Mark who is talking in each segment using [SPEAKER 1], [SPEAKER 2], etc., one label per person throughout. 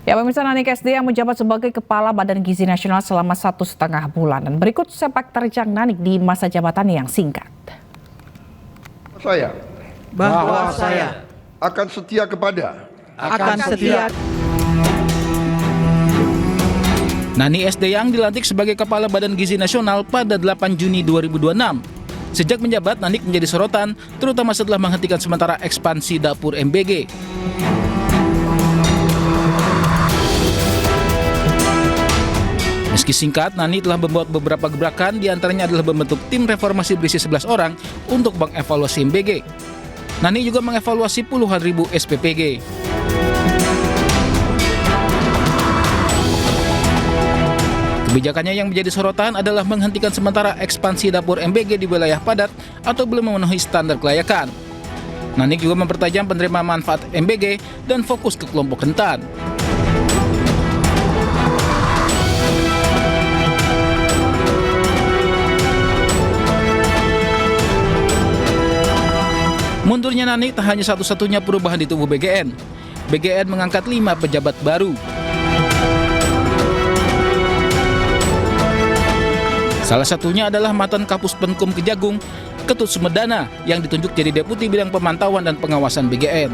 [SPEAKER 1] Ya, pemirsa, Nanik SD yang menjabat sebagai Kepala Badan Gizi Nasional selama 1,5 bulan. Dan berikut sepak terjang Nanik di masa jabatannya yang singkat.
[SPEAKER 2] Bahwa saya
[SPEAKER 3] akan setia kepada
[SPEAKER 2] Nani SD yang dilantik sebagai Kepala Badan Gizi Nasional pada 8 Juni 2026. Sejak menjabat, Nanik menjadi sorotan, terutama setelah menghentikan sementara ekspansi dapur MBG. Meski singkat, Nani telah membuat beberapa gebrakan, diantaranya adalah membentuk tim reformasi berisi 11 orang untuk mengevaluasi MBG. Nani juga mengevaluasi puluhan ribu SPPG. Kebijakannya yang menjadi sorotan adalah menghentikan sementara ekspansi dapur MBG di wilayah padat atau belum memenuhi standar kelayakan. Nani juga mempertajam penerima manfaat MBG dan fokus ke kelompok rentan. Mundurnya Nani tak hanya satu-satunya perubahan di tubuh BGN. BGN mengangkat 5 pejabat baru. Salah satunya adalah mantan Kapus Penkum Kejagung, Ketut Sumedana, yang ditunjuk jadi Deputi Bidang Pemantauan dan Pengawasan BGN.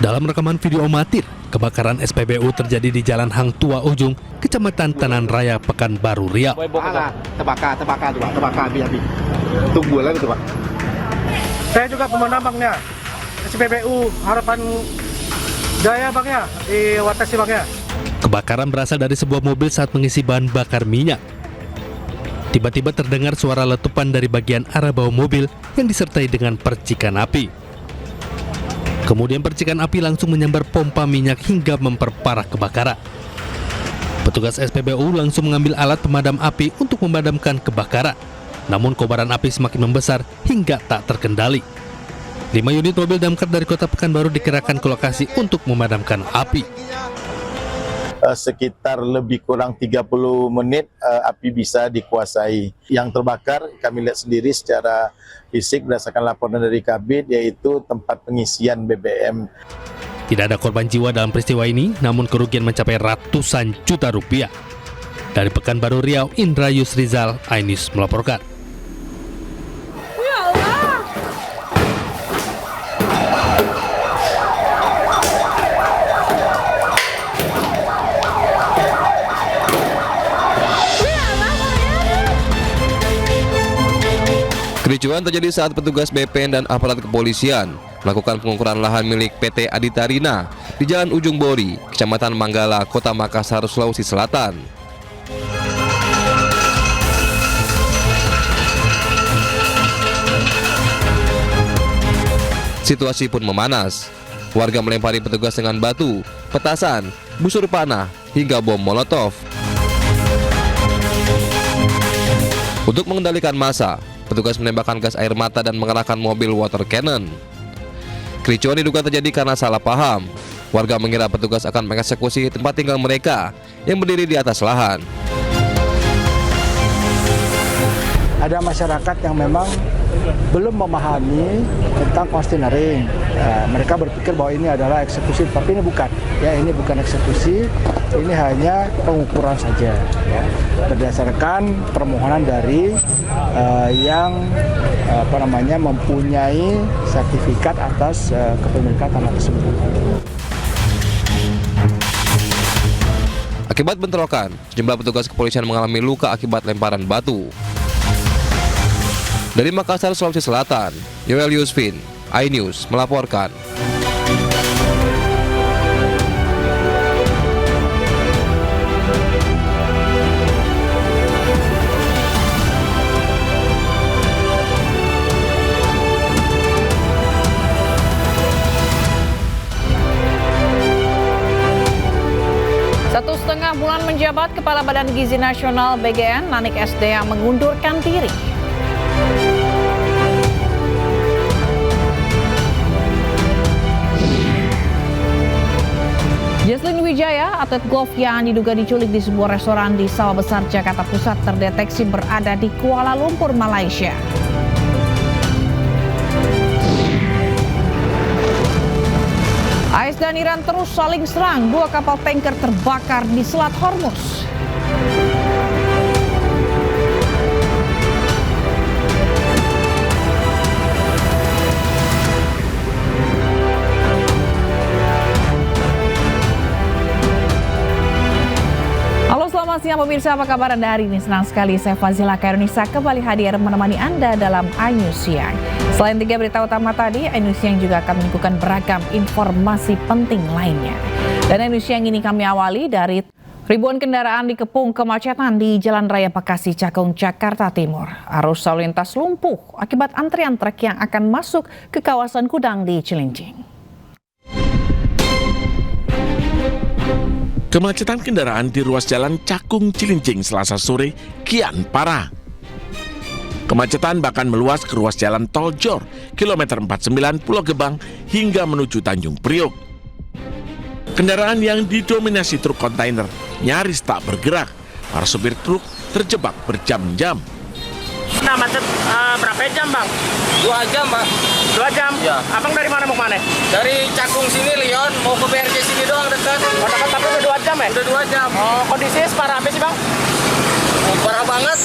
[SPEAKER 4] Dalam rekaman video amatir, kebakaran SPBU terjadi di Jalan Hang Tua Ujung, Kecamatan Tanan Raya, Pekanbaru, Riau.
[SPEAKER 5] Terbakar, tunggu lagi tuh, Pak.
[SPEAKER 6] Saya juga pemenang Bangnya, SPBU Harapan Jaya Bangnya, di Watasi Bangnya.
[SPEAKER 4] Kebakaran berasal dari sebuah mobil saat mengisi bahan bakar minyak. Tiba-tiba terdengar suara letupan dari bagian arah bawah mobil yang disertai dengan percikan api. Kemudian percikan api langsung menyambar pompa minyak hingga memperparah kebakaran. Petugas SPBU langsung mengambil alat pemadam api untuk memadamkan kebakaran. Namun kobaran api semakin membesar hingga tak terkendali. 5 unit mobil damkar dari Kota Pekanbaru dikerahkan ke lokasi untuk memadamkan api.
[SPEAKER 5] Sekitar lebih kurang 30 menit api bisa dikuasai. Yang terbakar kami lihat sendiri secara fisik berdasarkan laporan dari Kabid, yaitu tempat pengisian BBM.
[SPEAKER 4] Tidak ada korban jiwa dalam peristiwa ini, namun kerugian mencapai ratusan juta rupiah. Dari Pekanbaru, Riau, Indra Yusrizal, iNews melaporkan.
[SPEAKER 7] Kericuan terjadi saat petugas BPN dan aparat kepolisian melakukan pengukuran lahan milik PT Adita Rina di Jalan Ujung Bori, Kecamatan Manggala, Kota Makassar, Sulawesi Selatan. Situasi pun memanas. Warga melempari petugas dengan batu, petasan, busur panah, hingga bom molotov. Untuk mengendalikan massa, petugas menembakkan gas air mata dan mengerahkan mobil water cannon. Kericuan diduga terjadi karena salah paham. Warga mengira petugas akan mengeksekusi tempat tinggal mereka yang berdiri di atas lahan.
[SPEAKER 6] Ada masyarakat yang memang belum memahami tentang konstitusi. Mereka berpikir bahwa ini adalah eksekusi, tapi ini bukan. Ya, ini bukan eksekusi, ini hanya pengukuran saja. Ya. Berdasarkan permohonan dari yang mempunyai sertifikat atas kepemilikan tanah tersebut.
[SPEAKER 7] Akibat bentrokan, sejumlah petugas kepolisian mengalami luka akibat lemparan batu. Dari Makassar, Sulawesi Selatan, Yoel Yusfin, iNews melaporkan.
[SPEAKER 1] Satu setengah bulan menjabat Kepala Badan Gizi Nasional BGN, Nanik SD yang mengundurkan diri. Jesslyn Wijaya, atlet golf yang diduga diculik di sebuah restoran di Sawah Besar, Jakarta Pusat, terdeteksi berada di Kuala Lumpur, Malaysia. AS dan Iran terus saling serang, 2 kapal tanker terbakar di Selat Hormuz. Halo, selamat siang pemirsa, apa kabar Anda hari ini? Senang sekali saya Fazila Kairunisa kembali hadir menemani Anda dalam iNews Siang. Selain 3 berita utama tadi, iNews Siang juga akan menyuguhkan beragam informasi penting lainnya. Dan iNews Siang ini kami awali dari ribuan kendaraan dikepung kemacetan di Jalan Raya Bekasi Cakung, Jakarta Timur. Arus lalu lintas lumpuh akibat antrian truk yang akan masuk ke kawasan Kudang di Cilincing.
[SPEAKER 8] Kemacetan kendaraan di ruas jalan Cakung Cilincing Selasa sore kian parah. Kemacetan bahkan meluas ke ruas jalan Tol Jor, kilometer 49 Pulau Gebang hingga menuju Tanjung Priok. Kendaraan yang didominasi truk kontainer nyaris tak bergerak. Para supir truk terjebak berjam-jam.
[SPEAKER 9] Nah, macet berapa jam, Bang?
[SPEAKER 10] 2 jam, Pak.
[SPEAKER 9] 2 jam?
[SPEAKER 10] Ya.
[SPEAKER 9] Abang dari mana mau ke mana?
[SPEAKER 10] Dari Cakung sini, Leon, mau ke BRJ sini doang dekat.
[SPEAKER 9] Oh, dekat, tapi udah 2 jam ya?
[SPEAKER 10] Udah 2 jam.
[SPEAKER 9] Oh, kondisinya separah apa sih, Bang?
[SPEAKER 10] Parah banget.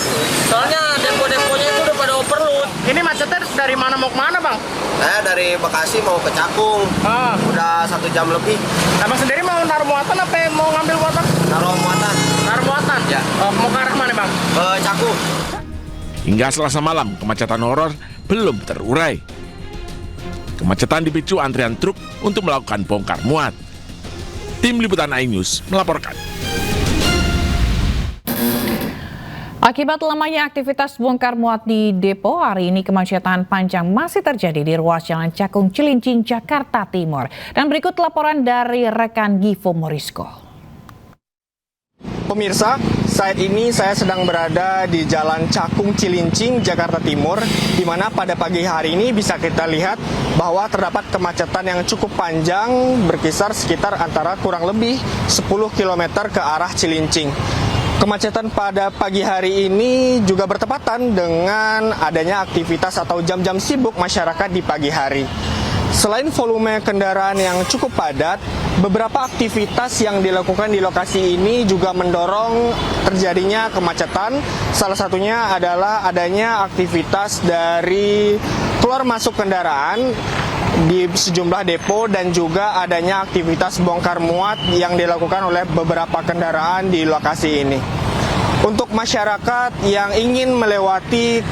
[SPEAKER 10] Soalnya depo-deponya itu udah pada overload.
[SPEAKER 9] Ini macetnya dari mana mau ke mana, Bang?
[SPEAKER 10] Saya dari Bekasi mau ke Cakung.
[SPEAKER 9] Ah.
[SPEAKER 10] Udah 1 jam lebih.
[SPEAKER 9] Abang sendiri mau naruh muatan apa mau ngambil muatan?
[SPEAKER 10] Naruh muatan
[SPEAKER 9] Naruh muatan?
[SPEAKER 10] Ya.
[SPEAKER 9] Oh, mau ke arah mana, Bang?
[SPEAKER 10] ke Cakung.
[SPEAKER 8] Hingga Selasa malam, kemacetan horor belum terurai. Kemacetan dipicu antrian truk untuk melakukan bongkar muat. Tim Liputan iNews melaporkan.
[SPEAKER 1] Akibat lamanya aktivitas bongkar muat di depo, hari ini kemacetan panjang masih terjadi di ruas jalan Cakung Cilincing, Jakarta Timur. Dan berikut laporan dari rekan Givo Morisko.
[SPEAKER 11] Pemirsa, saat ini saya sedang berada di Jalan Cakung Cilincing, Jakarta Timur, di mana pada pagi hari ini bisa kita lihat bahwa terdapat kemacetan yang cukup panjang berkisar sekitar antara kurang lebih 10 km ke arah Cilincing. Kemacetan pada pagi hari ini juga bertepatan dengan adanya aktivitas atau jam-jam sibuk masyarakat di pagi hari. Selain volume kendaraan yang cukup padat, beberapa aktivitas yang dilakukan di lokasi ini juga mendorong terjadinya kemacetan. Salah satunya adalah adanya aktivitas dari keluar masuk kendaraan di sejumlah depo dan juga adanya aktivitas bongkar muat yang dilakukan oleh beberapa kendaraan di lokasi ini. Untuk masyarakat yang ingin melewati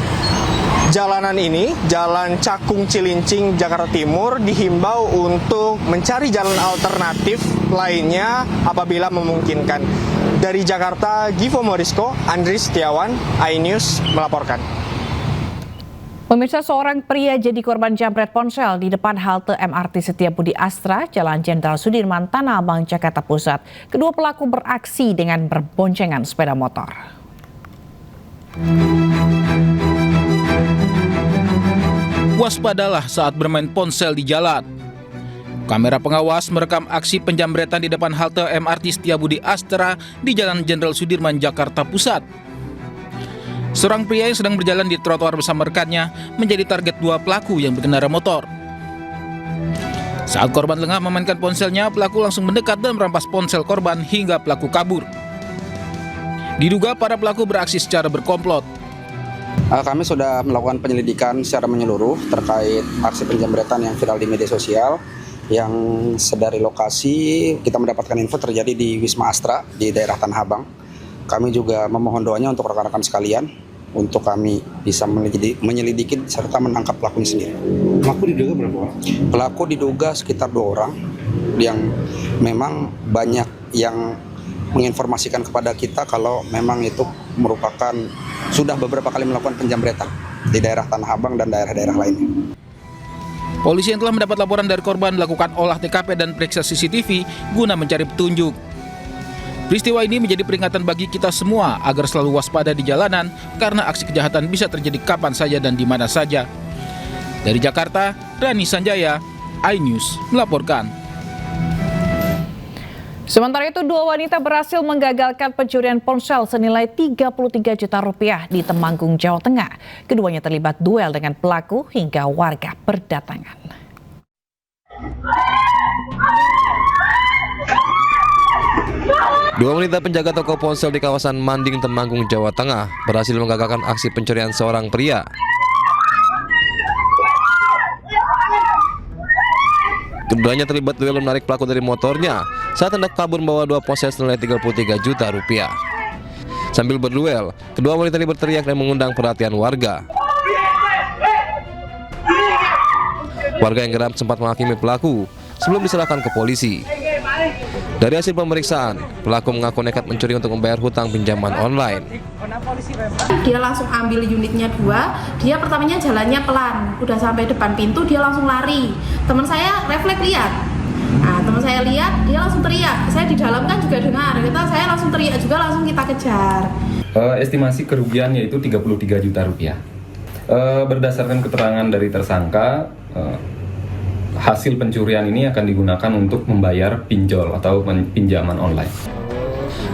[SPEAKER 11] jalanan ini, Jalan Cakung Cilincing, Jakarta Timur, dihimbau untuk mencari jalan alternatif lainnya apabila memungkinkan. Dari Jakarta, Givo Morisko, Andri Setiawan, iNews melaporkan.
[SPEAKER 1] Pemirsa, seorang pria jadi korban jambret ponsel di depan halte MRT Setiabudi Astra, Jalan Jenderal Sudirman, Tanah Abang, Jakarta Pusat. Kedua pelaku beraksi dengan berboncengan sepeda motor.
[SPEAKER 2] Waspadalah saat bermain ponsel di jalan. Kamera pengawas merekam aksi penjambretan di depan halte MRT Setiabudi Astra di Jalan Jenderal Sudirman, Jakarta Pusat. Seorang pria yang sedang berjalan di trotoar bersama rekannya menjadi target 2 pelaku yang berkendara motor. Saat korban lengah memainkan ponselnya, pelaku langsung mendekat dan merampas ponsel korban hingga pelaku kabur. Diduga para pelaku beraksi secara berkomplot.
[SPEAKER 12] Kami sudah melakukan penyelidikan secara menyeluruh terkait aksi penjambretan yang viral di media sosial. Yang sedari lokasi kita mendapatkan info terjadi di Wisma Astra di daerah Tanah Abang. Kami juga memohon doanya untuk rekan-rekan sekalian untuk kami bisa menyelidiki serta menangkap pelakunya sendiri.
[SPEAKER 13] Pelaku diduga berapa orang?
[SPEAKER 12] Pelaku diduga sekitar 2 orang yang memang banyak yang menginformasikan kepada kita kalau memang itu merupakan sudah beberapa kali melakukan penjambretan di daerah Tanah Abang dan daerah-daerah lainnya.
[SPEAKER 2] Polisi yang telah mendapat laporan dari korban melakukan olah TKP dan periksa CCTV guna mencari petunjuk. Peristiwa ini menjadi peringatan bagi kita semua agar selalu waspada di jalanan karena aksi kejahatan bisa terjadi kapan saja dan di mana saja. Dari Jakarta, Rani Sanjaya, iNews melaporkan.
[SPEAKER 1] Sementara itu, 2 wanita berhasil menggagalkan pencurian ponsel senilai 33 juta rupiah di Temanggung, Jawa Tengah. Keduanya terlibat duel dengan pelaku hingga warga berdatangan.
[SPEAKER 7] Dua wanita penjaga toko ponsel di kawasan Manding, Temanggung, Jawa Tengah berhasil menggagalkan aksi pencurian seorang pria. Keduanya terlibat duel menarik pelaku dari motornya saat hendak kabur membawa dua ponsel senilai 33 juta rupiah. Sambil berduel, kedua wanita ini berteriak dan mengundang perhatian warga. Warga yang geram sempat menghakimi pelaku sebelum diserahkan ke polisi. Dari hasil pemeriksaan, pelaku mengaku nekat mencuri untuk membayar hutang pinjaman online.
[SPEAKER 13] Dia langsung ambil unitnya 2, dia pertamanya jalannya pelan, udah sampai depan pintu dia langsung lari. Teman saya refleks lihat, nah teman saya lihat dia langsung teriak, saya di dalam kan juga dengar, saya langsung teriak juga, langsung kita kejar.
[SPEAKER 14] Estimasi kerugian yaitu 33 juta rupiah. Berdasarkan keterangan dari tersangka, hasil pencurian ini akan digunakan untuk membayar pinjol atau pinjaman online.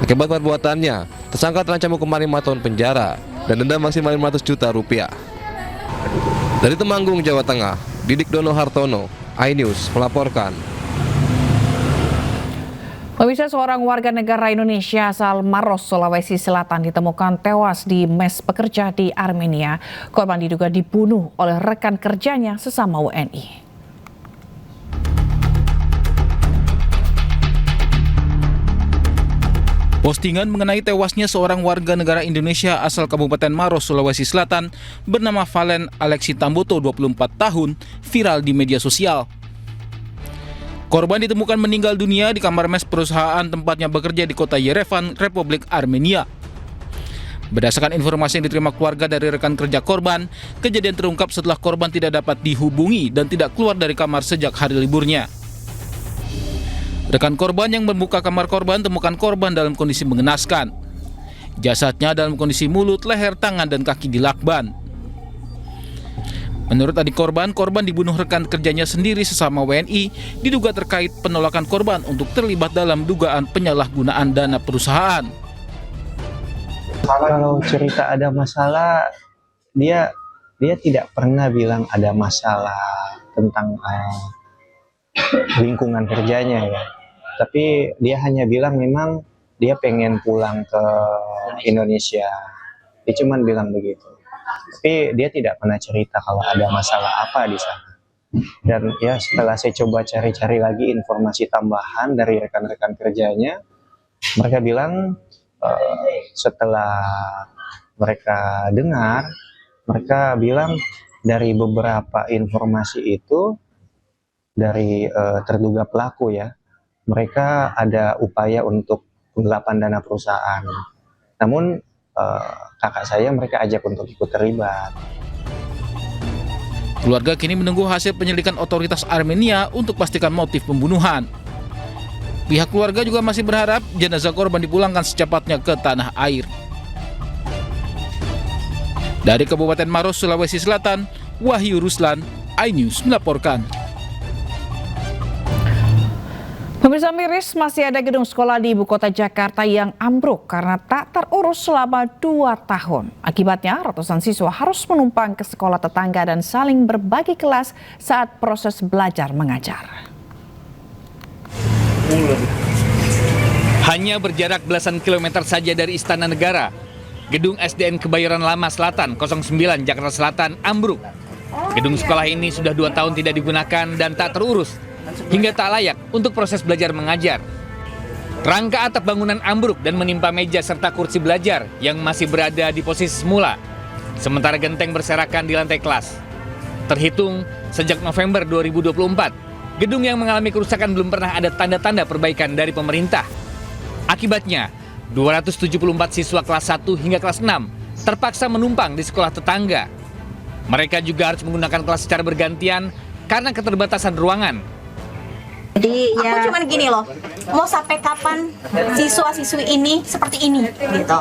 [SPEAKER 7] Akibat perbuatannya, tersangka terancam hukuman 5 tahun penjara dan denda maksimal 500 juta rupiah. Dari Temanggung, Jawa Tengah, Didik Dono Hartono, iNews melaporkan.
[SPEAKER 1] Pemirsa, seorang warga negara Indonesia asal Maros, Sulawesi Selatan ditemukan tewas di mes pekerja di Armenia. Korban diduga dibunuh oleh rekan kerjanya sesama WNI.
[SPEAKER 2] Postingan mengenai tewasnya seorang warga negara Indonesia asal Kabupaten Maros, Sulawesi Selatan bernama Valen Alexi Tamboto, 24 tahun, viral di media sosial. Korban ditemukan meninggal dunia di kamar mes perusahaan tempatnya bekerja di kota Yerevan, Republik Armenia. Berdasarkan informasi yang diterima keluarga dari rekan kerja korban, kejadian terungkap setelah korban tidak dapat dihubungi dan tidak keluar dari kamar sejak hari liburnya. Rekan korban yang membuka kamar korban temukan korban dalam kondisi mengenaskan. Jasadnya dalam kondisi mulut, leher, tangan, dan kaki dilakban. Menurut adik korban, korban dibunuh rekan kerjanya sendiri sesama WNI, diduga terkait penolakan korban untuk terlibat dalam dugaan penyalahgunaan dana perusahaan.
[SPEAKER 15] Kalau cerita ada masalah, dia tidak pernah bilang ada masalah tentang lingkungan kerjanya ya. Tapi dia hanya bilang memang dia pengen pulang ke Indonesia. Dia cuma bilang begitu. Tapi dia tidak pernah cerita kalau ada masalah apa di sana. Dan ya setelah saya coba cari-cari lagi informasi tambahan dari rekan-rekan kerjanya, mereka bilang setelah mereka dengar, mereka bilang dari beberapa informasi itu dari terduga pelaku ya, mereka ada upaya untuk penggelapan dana perusahaan. Namun kakak saya mereka ajak untuk ikut terlibat.
[SPEAKER 2] Keluarga kini menunggu hasil penyelidikan otoritas Armenia untuk pastikan motif pembunuhan. Pihak keluarga juga masih berharap jenazah korban dipulangkan secepatnya ke tanah air. Dari Kabupaten Maros, Sulawesi Selatan, Wahyu Ruslan, iNews melaporkan.
[SPEAKER 1] Pemirsa, miris masih ada gedung sekolah di ibu kota Jakarta yang ambruk karena tak terurus selama 2 tahun. Akibatnya ratusan siswa harus menumpang ke sekolah tetangga dan saling berbagi kelas saat proses belajar mengajar.
[SPEAKER 16] Hanya berjarak belasan kilometer saja dari Istana Negara, gedung SDN Kebayoran Lama Selatan 09 Jakarta Selatan ambruk. Gedung sekolah ini sudah 2 tahun tidak digunakan dan tak terurus, hingga tak layak untuk proses belajar mengajar. Rangka atap bangunan ambruk dan menimpa meja serta kursi belajar yang masih berada di posisi semula, sementara genteng berserakan di lantai kelas. Terhitung sejak November 2024, gedung yang mengalami kerusakan belum pernah ada tanda-tanda perbaikan dari pemerintah. Akibatnya, 274 siswa kelas 1 hingga kelas 6 terpaksa menumpang di sekolah tetangga. Mereka juga harus menggunakan kelas secara bergantian karena keterbatasan ruangan.
[SPEAKER 17] Jadi ya, aku cuman gini loh, mau sampai kapan siswa-siswi ini seperti ini gitu.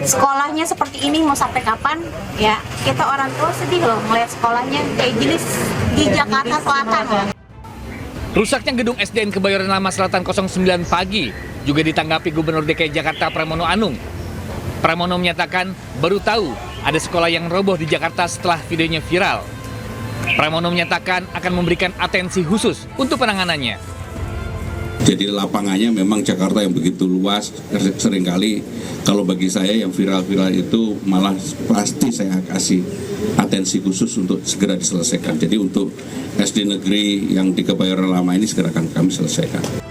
[SPEAKER 17] Sekolahnya seperti ini mau sampai kapan? Ya kita orang tua sedih loh melihat sekolahnya kayak gini di Jakarta Selatan.
[SPEAKER 16] Rusaknya gedung SDN Kebayoran Lama Selatan 09 pagi juga ditanggapi Gubernur DKI Jakarta Pramono Anung. Pramono menyatakan baru tahu ada sekolah yang roboh di Jakarta setelah videonya viral. Pramono menyatakan akan memberikan atensi khusus untuk penanganannya.
[SPEAKER 18] Jadi lapangannya memang Jakarta yang begitu luas, seringkali kalau bagi saya yang viral-viral itu malah pasti saya kasih atensi khusus untuk segera diselesaikan. Jadi untuk SD negeri yang di Kebayoran Lama ini segera akan kami selesaikan.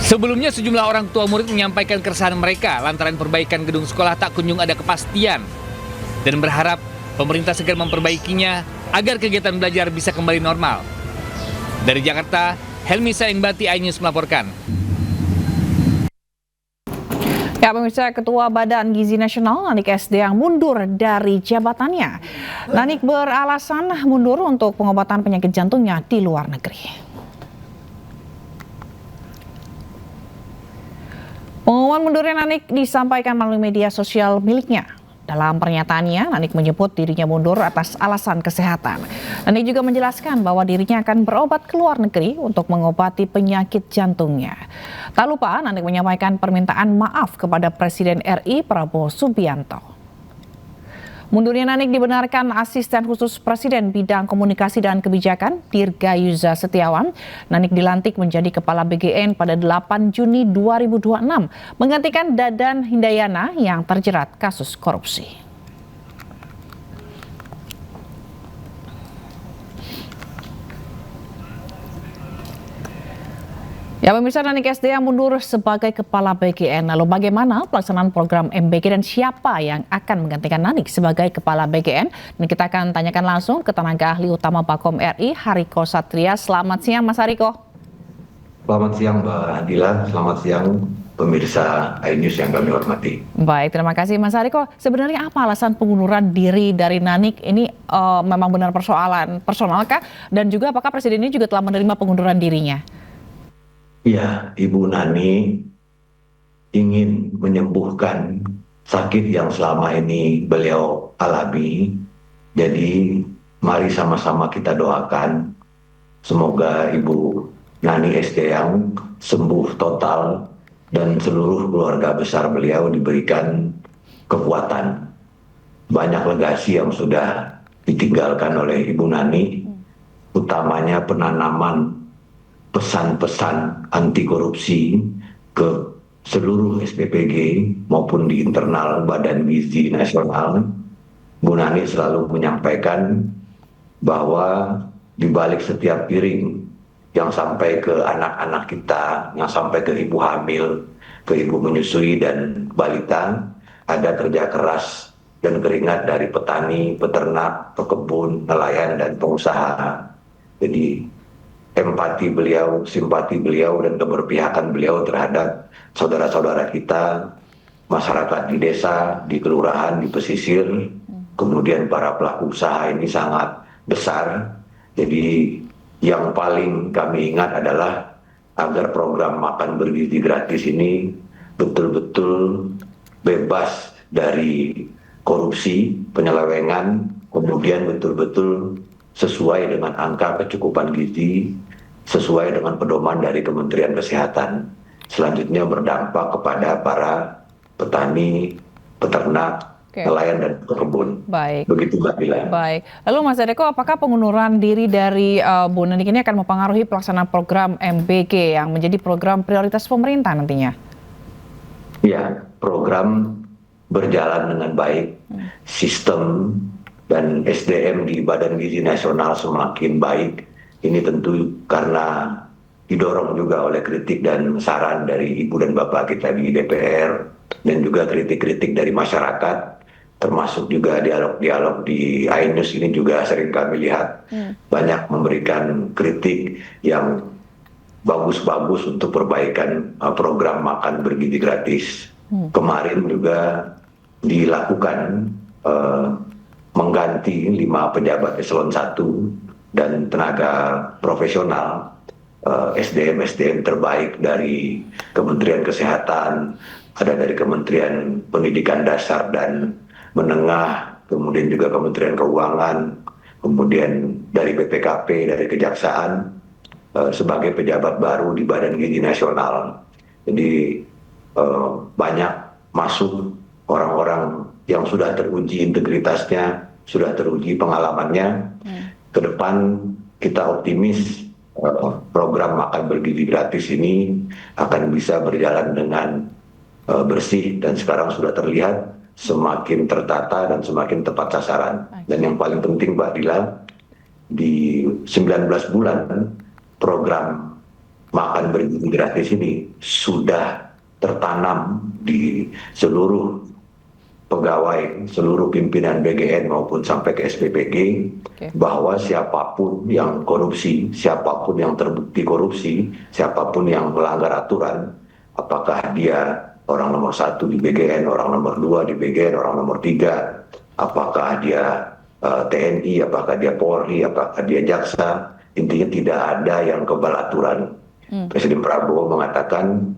[SPEAKER 16] Sebelumnya sejumlah orang tua murid menyampaikan keresahan mereka lantaran perbaikan gedung sekolah tak kunjung ada kepastian dan berharap pemerintah segera memperbaikinya agar kegiatan belajar bisa kembali normal. Dari Jakarta, Helmi Saengbati, iNews melaporkan.
[SPEAKER 1] Ya, pemirsa, Ketua Badan Gizi Nasional Nanik SD yang mundur dari jabatannya. Nanik beralasan mundur untuk pengobatan penyakit jantungnya di luar negeri. Pengumuman mundurnya Nanik disampaikan melalui media sosial miliknya. Dalam pernyataannya, Nanik menyebut dirinya mundur atas alasan kesehatan. Nanik juga menjelaskan bahwa dirinya akan berobat ke luar negeri untuk mengobati penyakit jantungnya. Tak lupa, Nanik menyampaikan permintaan maaf kepada Presiden RI Prabowo Subianto. Mundurnya Nanik dibenarkan Asisten Khusus Presiden Bidang Komunikasi dan Kebijakan, Dirgayuza Setiawan. Nanik dilantik menjadi Kepala BGN pada 8 Juni 2026, menggantikan Dadan Hindayana yang terjerat kasus korupsi. Ya, pemirsa, Nanik SD yang mundur sebagai Kepala BGN. Lalu bagaimana pelaksanaan program MBG dan siapa yang akan menggantikan Nanik sebagai Kepala BGN? Dan kita akan tanyakan langsung ke tenaga ahli utama Bakom RI, Hariko Satria. Selamat siang, Mas Hariko.
[SPEAKER 19] Selamat siang, Mbak Adila. Selamat siang, pemirsa iNews yang kami hormati.
[SPEAKER 1] Baik, terima kasih, Mas Hariko. Sebenarnya apa alasan pengunduran diri dari Nanik ini memang benar persoalan personalkah? Dan juga apakah Presiden ini juga telah menerima pengunduran dirinya?
[SPEAKER 19] Ya, Ibu Nani ingin menyembuhkan sakit yang selama ini beliau alami. Jadi mari sama-sama kita doakan semoga Ibu Nani SD yang sembuh total dan seluruh keluarga besar beliau diberikan kekuatan. Banyak legasi yang sudah ditinggalkan oleh Ibu Nani, utamanya penanaman pesan-pesan anti korupsi ke seluruh SPPG maupun di internal Badan Gizi Nasional. Bu Nani selalu menyampaikan bahwa di balik setiap piring yang sampai ke anak-anak kita, yang sampai ke ibu hamil, ke ibu menyusui dan balita, ada kerja keras dan keringat dari petani, peternak, pekebun, nelayan, dan pengusaha. Jadi empati beliau, simpati beliau, dan keberpihakan beliau terhadap saudara-saudara kita, masyarakat di desa, di kelurahan, di pesisir, kemudian para pelaku usaha ini sangat besar. Jadi yang paling kami ingat adalah agar program makan bergizi gratis ini betul-betul bebas dari korupsi, penyelewengan, kemudian betul-betul sesuai dengan angka kecukupan gizi, sesuai dengan pedoman dari Kementerian Kesehatan. Selanjutnya berdampak kepada para petani, peternak, nelayan, dan pekebun.
[SPEAKER 1] Baik.
[SPEAKER 19] Begitu, Mbak Bila.
[SPEAKER 1] Baik. Lalu Mas Hariko, apakah pengunduran diri dari Bu Nanik ini akan mempengaruhi pelaksanaan program MBG yang menjadi program prioritas pemerintah nantinya?
[SPEAKER 19] Ya, program berjalan dengan baik. Sistem dan SDM di Badan Gizi Nasional semakin baik. Ini tentu karena didorong juga oleh kritik dan saran dari Ibu dan Bapak kita di DPR, dan juga kritik-kritik dari masyarakat, termasuk juga dialog-dialog di iNews ini juga sering kami lihat banyak memberikan kritik yang bagus-bagus untuk perbaikan program makan bergizi gratis. Kemarin juga dilakukan mengganti 5 pejabat eselon 1 dan tenaga profesional, SDM terbaik dari Kementerian Kesehatan, ada dari Kementerian Pendidikan Dasar dan Menengah, kemudian juga Kementerian Keuangan, kemudian dari BPKP, dari Kejaksaan, sebagai pejabat baru di Badan Gizi Nasional. Jadi banyak masuk orang-orang yang sudah teruji integritasnya, sudah teruji pengalamannya. Ke depan kita optimis program makan bergizi gratis ini akan bisa berjalan dengan bersih dan sekarang sudah terlihat semakin tertata dan semakin tepat sasaran. Dan yang paling penting Mbak Dila, di 19 bulan program makan bergizi gratis ini sudah tertanam di seluruh pegawai, seluruh pimpinan BGN maupun sampai ke SPPG, bahwa siapapun yang korupsi, siapapun yang terbukti korupsi, siapapun yang melanggar aturan, apakah dia orang nomor 1 di BGN, orang nomor 2 di BGN, orang nomor 3, apakah dia TNI, apakah dia Polri, apakah dia jaksa, intinya tidak ada yang kebal aturan. Presiden Prabowo mengatakan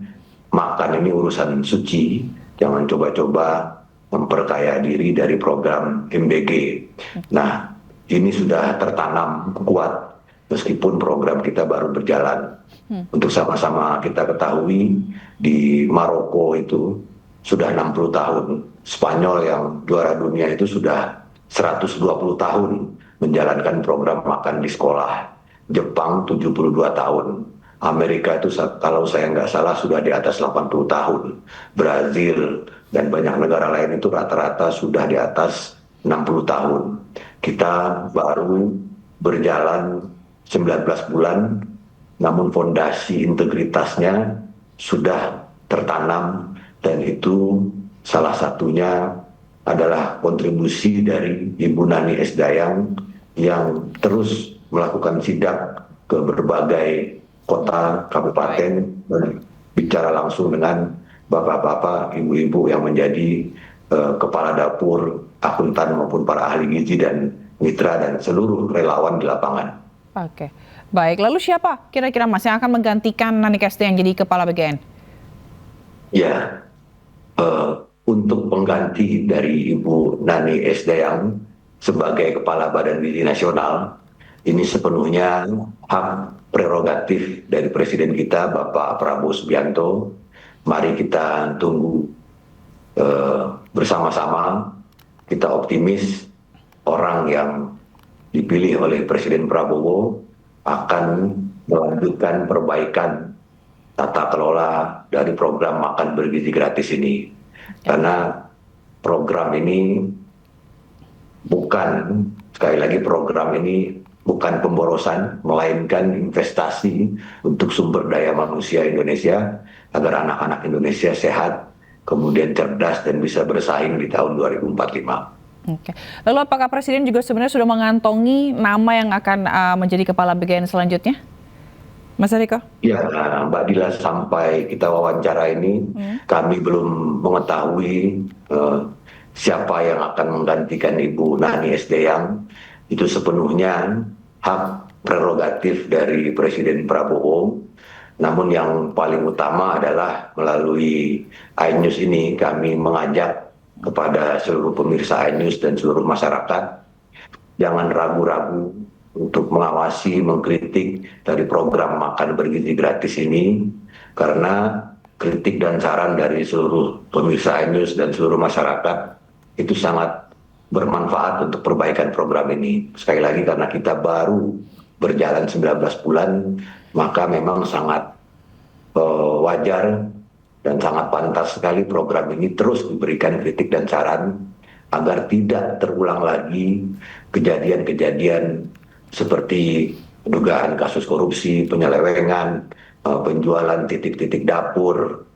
[SPEAKER 19] makan ini urusan suci, jangan coba-coba memperkaya diri dari program MBG. Nah, ini sudah tertanam kuat meskipun program kita baru berjalan. Untuk sama-sama kita ketahui, di Maroko itu sudah 60 tahun. Spanyol yang juara dunia itu sudah 120 tahun menjalankan program makan di sekolah. Jepang 72 tahun. Amerika itu kalau saya nggak salah sudah di atas 80 tahun. Brazil dan banyak negara lain itu rata-rata sudah di atas 60 tahun. Kita baru berjalan 19 bulan, namun fondasi integritasnya sudah tertanam, dan itu salah satunya adalah kontribusi dari Ibu Nani S. Dayang yang terus melakukan sidak ke berbagai kota, kabupaten, dan bicara langsung dengan bapak-bapak, ibu-ibu yang menjadi kepala dapur, akuntan maupun para ahli gizi dan mitra dan seluruh relawan di lapangan.
[SPEAKER 1] Oke, baik. Lalu siapa kira-kira Mas yang akan menggantikan Nani S. Dayang jadi kepala BGN?
[SPEAKER 19] Ya, untuk pengganti dari Ibu Nani S. Dayang sebagai kepala Badan Gizi Nasional, ini sepenuhnya hak prerogatif dari Presiden kita, Bapak Prabowo Subianto. Mari kita tunggu bersama-sama. Kita optimis orang yang dipilih oleh Presiden Prabowo akan melanjutkan perbaikan tata kelola dari program makan bergizi gratis ini. Karena program ini bukan, sekali lagi program ini bukan pemborosan, melainkan investasi untuk sumber daya manusia Indonesia agar anak-anak Indonesia sehat, kemudian cerdas dan bisa bersaing di tahun 2045.
[SPEAKER 1] Oke. Lalu apakah Presiden juga sebenarnya sudah mengantongi nama yang akan menjadi kepala BGN selanjutnya? Mas Eriko?
[SPEAKER 19] Ya, Mbak Dila, sampai kita wawancara ini kami belum mengetahui siapa yang akan menggantikan Ibu Nani S. Dayang. Itu sepenuhnya hak prerogatif dari Presiden Prabowo. Namun yang paling utama adalah melalui iNews ini kami mengajak kepada seluruh pemirsa iNews dan seluruh masyarakat, jangan ragu-ragu untuk mengawasi, mengkritik dari program makan bergizi gratis ini, karena kritik dan saran dari seluruh pemirsa iNews dan seluruh masyarakat itu sangat bermanfaat untuk perbaikan program ini. Sekali lagi, karena kita baru berjalan 19 bulan, maka memang sangat wajar dan sangat pantas sekali program ini terus diberikan kritik dan saran agar tidak terulang lagi kejadian-kejadian seperti dugaan kasus korupsi, penyelewengan, penjualan titik-titik dapur,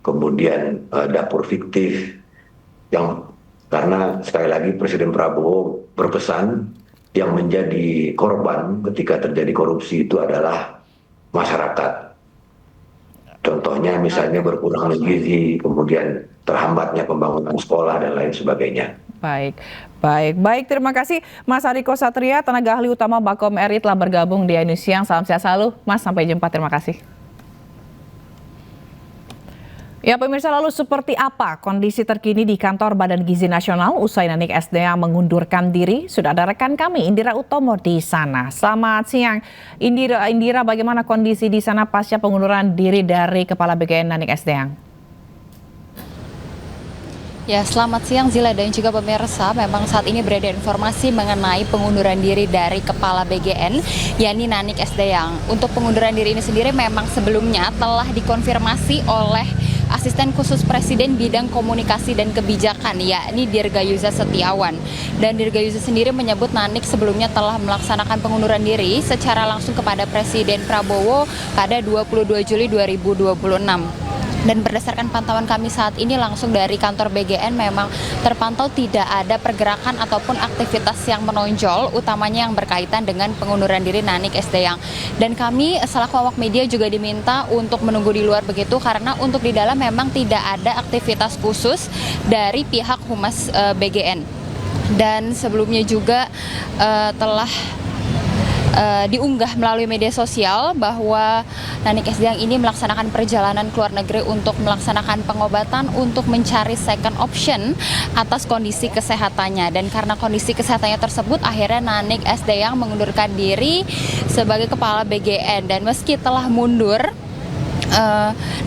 [SPEAKER 19] kemudian dapur fiktif, yang karena sekali lagi Presiden Prabowo berpesan yang menjadi korban ketika terjadi korupsi itu adalah masyarakat. Contohnya misalnya berkurangnya gizi, kemudian terhambatnya pembangunan sekolah dan lain sebagainya.
[SPEAKER 1] Baik. Terima kasih Mas Ariko Satria, tenaga ahli utama Bakom RI telah bergabung di iNews Siang. Salam sehat selalu, Mas. Sampai jumpa. Terima kasih. Ya pemirsa, lalu seperti apa kondisi terkini di kantor Badan Gizi Nasional usai Nani S. Dayang mengundurkan diri? Sudah ada rekan kami Indira Utomo di sana. Selamat siang Indira, bagaimana kondisi di sana pasca pengunduran diri dari Kepala BGN Nani S. Dayang?
[SPEAKER 20] Ya, selamat siang Zila dan juga pemirsa. Memang saat ini beredar informasi mengenai pengunduran diri dari Kepala BGN, yakni Nanik Esdeyang. Untuk pengunduran diri ini sendiri memang sebelumnya telah dikonfirmasi oleh Asisten Khusus Presiden Bidang Komunikasi dan Kebijakan, yakni Dirgayuza Setiawan. Dan Dirgayuza sendiri menyebut Nanik sebelumnya telah melaksanakan pengunduran diri secara langsung kepada Presiden Prabowo pada 22 Juli 2026. Dan berdasarkan pantauan kami saat ini langsung dari kantor BGN memang terpantau tidak ada pergerakan ataupun aktivitas yang menonjol, utamanya yang berkaitan dengan pengunduran diri Nanik Esdeyang. Dan kami selaku awak media juga diminta untuk menunggu di luar begitu, karena untuk di dalam memang tidak ada aktivitas khusus dari pihak Humas BGN. Dan sebelumnya juga telah diunggah melalui media sosial bahwa Nanik Esdeyang ini melaksanakan perjalanan ke luar negeri untuk melaksanakan pengobatan untuk mencari second option atas kondisi kesehatannya. Dan karena kondisi kesehatannya tersebut, akhirnya Nanik Esdeyang mengundurkan diri sebagai Kepala BGN. Dan meski telah mundur,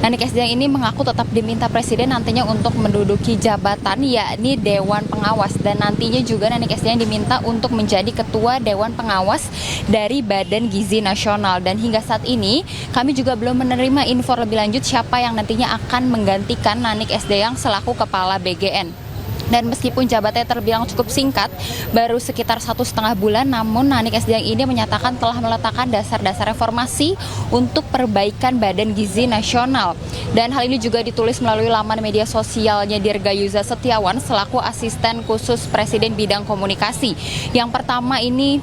[SPEAKER 20] Nanik Esdeyang ini mengaku tetap diminta Presiden nantinya untuk menduduki jabatan yakni Dewan Pengawas, dan nantinya juga Nanik Esdeyang diminta untuk menjadi Ketua Dewan Pengawas dari Badan Gizi Nasional. Dan hingga saat ini kami juga belum menerima info lebih lanjut siapa yang nantinya akan menggantikan Nanik Esdeyang selaku Kepala BGN. Dan meskipun jabatannya terbilang cukup singkat, baru sekitar 1,5 bulan, namun Nanik Esdeyang ini menyatakan telah meletakkan dasar-dasar reformasi untuk perbaikan Badan Gizi Nasional. Dan hal ini juga ditulis melalui laman media sosialnya Dirgayuza Setiawan selaku Asisten Khusus Presiden Bidang Komunikasi. Yang pertama ini,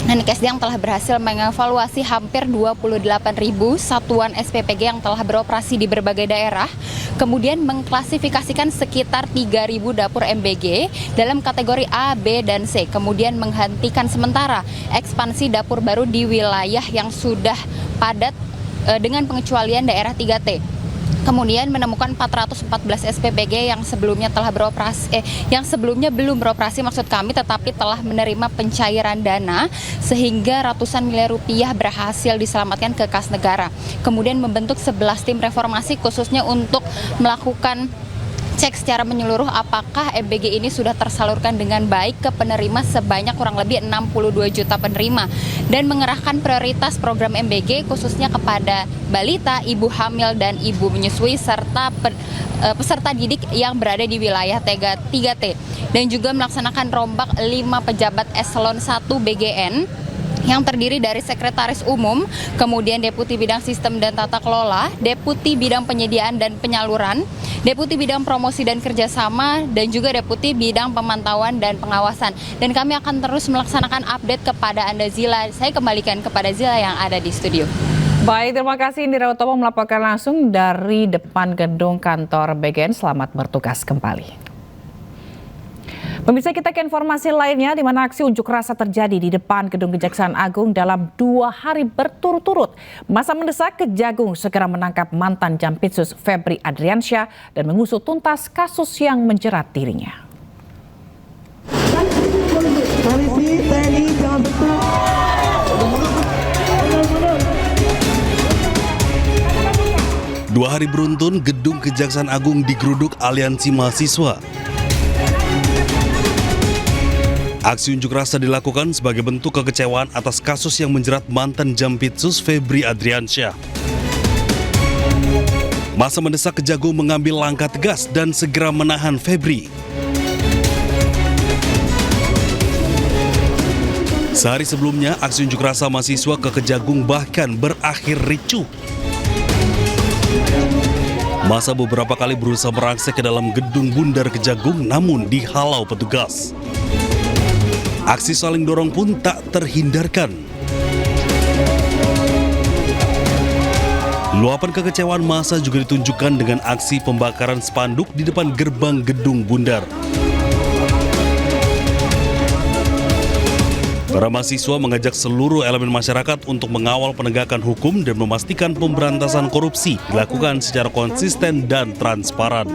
[SPEAKER 20] Nanik Esdeyang telah berhasil mengevaluasi hampir 28.000 satuan SPPG yang telah beroperasi di berbagai daerah, kemudian mengklasifikasikan sekitar 3.000 dapur MBG dalam kategori A, B, dan C, kemudian menghentikan sementara ekspansi dapur baru di wilayah yang sudah padat dengan pengecualian daerah 3T. Kemudian menemukan 414 SPPG yang sebelumnya telah beroperasi, yang sebelumnya belum beroperasi maksud kami, tetapi telah menerima pencairan dana sehingga ratusan miliar rupiah berhasil diselamatkan ke kas negara. Kemudian membentuk 11 tim reformasi khususnya untuk melakukan cek secara menyeluruh apakah MBG ini sudah tersalurkan dengan baik ke penerima sebanyak kurang lebih 62 juta penerima, dan mengerahkan prioritas program MBG khususnya kepada balita, ibu hamil, dan ibu menyusui serta peserta didik yang berada di wilayah 3T, dan juga melaksanakan rombak 5 pejabat eselon 1 BGN yang terdiri dari Sekretaris Umum, kemudian Deputi Bidang Sistem dan Tata Kelola, Deputi Bidang Penyediaan dan Penyaluran, Deputi Bidang Promosi dan Kerjasama, dan juga Deputi Bidang Pemantauan dan Pengawasan. Dan kami akan terus melaksanakan update kepada Anda, Zila. Saya kembalikan kepada Zila yang ada di studio.
[SPEAKER 1] Baik, terima kasih Indira Utomo melaporkan langsung dari depan gedung kantor BGN. Selamat bertugas kembali. Pemirsa, kita ke informasi lainnya, di mana aksi unjuk rasa terjadi di depan Gedung Kejaksaan Agung dalam 2 hari berturut-turut. Masa mendesak Kejagung segera menangkap mantan Jampitsus Febri Adriansyah dan mengusut tuntas kasus yang menjerat dirinya.
[SPEAKER 21] Polisi, TNI, jangan betul.
[SPEAKER 22] 2 hari beruntun, Gedung Kejaksaan Agung digeruduk aliansi mahasiswa. Aksi unjuk rasa dilakukan sebagai bentuk kekecewaan atas kasus yang menjerat mantan Jampitsus Febri Adriansyah. Masa mendesak Kejagung mengambil langkah tegas dan segera menahan Febri. Sehari sebelumnya, aksi unjuk rasa mahasiswa ke Kejagung bahkan berakhir ricuh. Masa beberapa kali berusaha merangsek ke dalam gedung Bundar Kejagung namun dihalau petugas. Aksi saling dorong pun tak terhindarkan. Luapan kekecewaan massa juga ditunjukkan dengan aksi pembakaran spanduk di depan gerbang gedung Bundar. Para mahasiswa mengajak seluruh elemen masyarakat untuk mengawal penegakan hukum dan memastikan pemberantasan korupsi dilakukan secara konsisten dan transparan.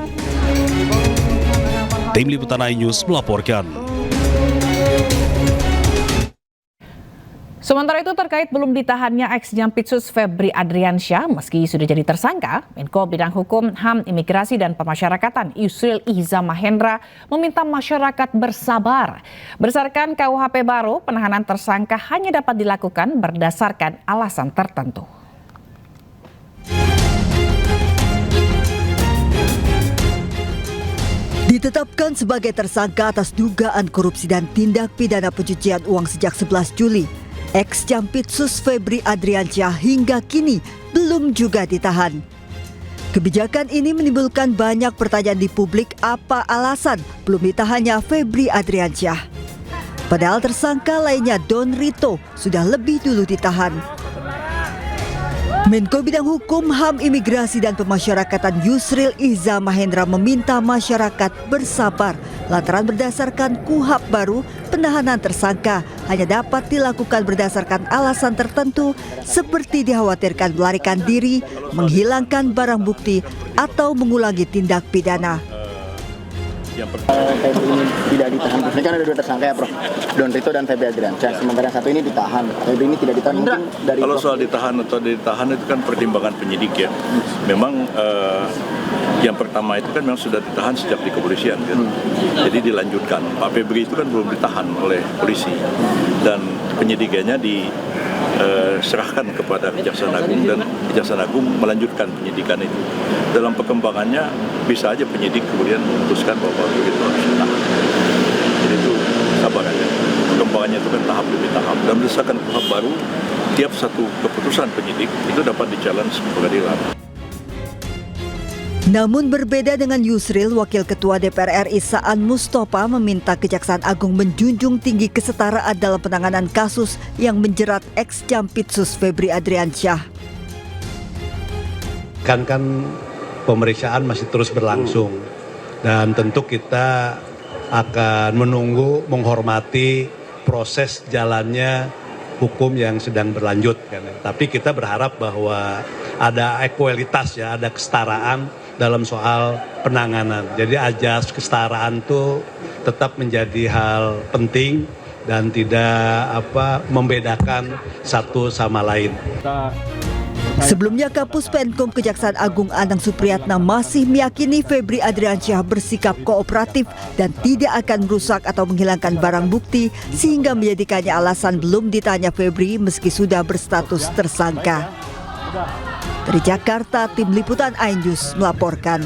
[SPEAKER 22] Tim Liputan iNews melaporkan.
[SPEAKER 1] Sementara itu terkait belum ditahannya ex-Jampitsus Febri Adriansyah meski sudah jadi tersangka, Menko Bidang Hukum, HAM, Imigrasi dan Pemasyarakatan Yusril Iza Mahendra meminta masyarakat bersabar. Berdasarkan KUHP baru, penahanan tersangka hanya dapat dilakukan berdasarkan alasan tertentu.
[SPEAKER 3] Ditetapkan sebagai tersangka atas dugaan korupsi dan tindak pidana pencucian uang sejak 11 Juli. Ex-Jampitsus Febri Adriansyah hingga kini belum juga ditahan. Kebijakan ini menimbulkan banyak pertanyaan di publik apa alasan belum ditahannya Febri Adriansyah. Padahal tersangka lainnya Don Rito sudah lebih dulu ditahan. Menko Bidang Hukum, HAM, Imigrasi dan Pemasyarakatan Yusril Iza Mahendra meminta masyarakat bersabar lantaran berdasarkan KUHP baru, penahanan tersangka hanya dapat dilakukan berdasarkan alasan tertentu seperti dikhawatirkan melarikan diri, menghilangkan barang bukti, atau mengulangi tindak pidana.
[SPEAKER 5] Yang Febri ini tidak ditahan. Ini kan ada dua tersangka ya, Prof. Don Rito dan Febri Adriansyah. Sementara satu ini ditahan. Febri ini tidak ditahan. Mungkin dari
[SPEAKER 23] kalau soal ditahan atau ditahan itu kan pertimbangan penyidik ya. Memang yang pertama itu kan memang sudah ditahan sejak di kepolisian kan. Jadi dilanjutkan. Pak Febri itu kan belum ditahan oleh polisi dan penyidikannya diserahkan kepada Kejaksaan Agung dan Kejaksaan Agung melanjutkan penyidikan itu. Dalam perkembangannya bisa aja penyidik kemudian memutuskan bahwa itu harus ditahan. Jadi itu sabar aja. Perkembangannya itu kan tahap demi tahap. Dan berdasarkan KUHP baru, tiap satu keputusan penyidik itu dapat di-challenge pengadilan.
[SPEAKER 3] Namun berbeda dengan Yusril, Wakil Ketua DPR RI Saan Mustafa meminta Kejaksaan Agung menjunjung tinggi kesetaraan dalam penanganan kasus yang menjerat ex-Jampitsus Febri Adriansyah.
[SPEAKER 24] Kan pemeriksaan masih terus berlangsung dan tentu kita akan menunggu, menghormati proses jalannya hukum yang sedang berlanjut. Tapi kita berharap bahwa ada ekualitas ya, ada kesetaraan dalam soal penanganan. Jadi ajas kesetaraan itu tetap menjadi hal penting dan tidak membedakan satu sama lain.
[SPEAKER 3] Sebelumnya Kapus Penkum Kejaksaan Agung Anang Supriyatna masih meyakini Febri Adriansyah bersikap kooperatif dan tidak akan merusak atau menghilangkan barang bukti sehingga menjadikannya alasan belum ditanya Febri meski sudah berstatus tersangka. Dari Jakarta, Tim Liputan iNews melaporkan.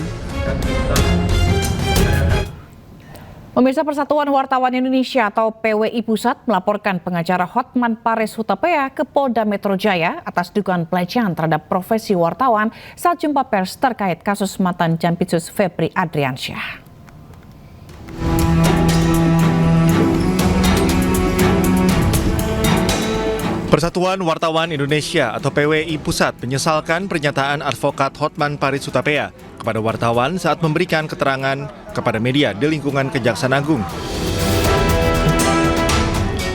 [SPEAKER 1] Pemirsa, Persatuan Wartawan Indonesia atau PWI Pusat melaporkan pengacara Hotman Paris Hutapea ke Polda Metro Jaya atas dugaan pelecehan terhadap profesi wartawan saat jumpa pers terkait kasus mantan Jampitsus Febri Adriansyah.
[SPEAKER 25] Persatuan Wartawan Indonesia atau PWI Pusat menyesalkan pernyataan advokat Hotman Paris Hutapea kepada wartawan saat memberikan keterangan kepada media di lingkungan Kejaksaan Agung.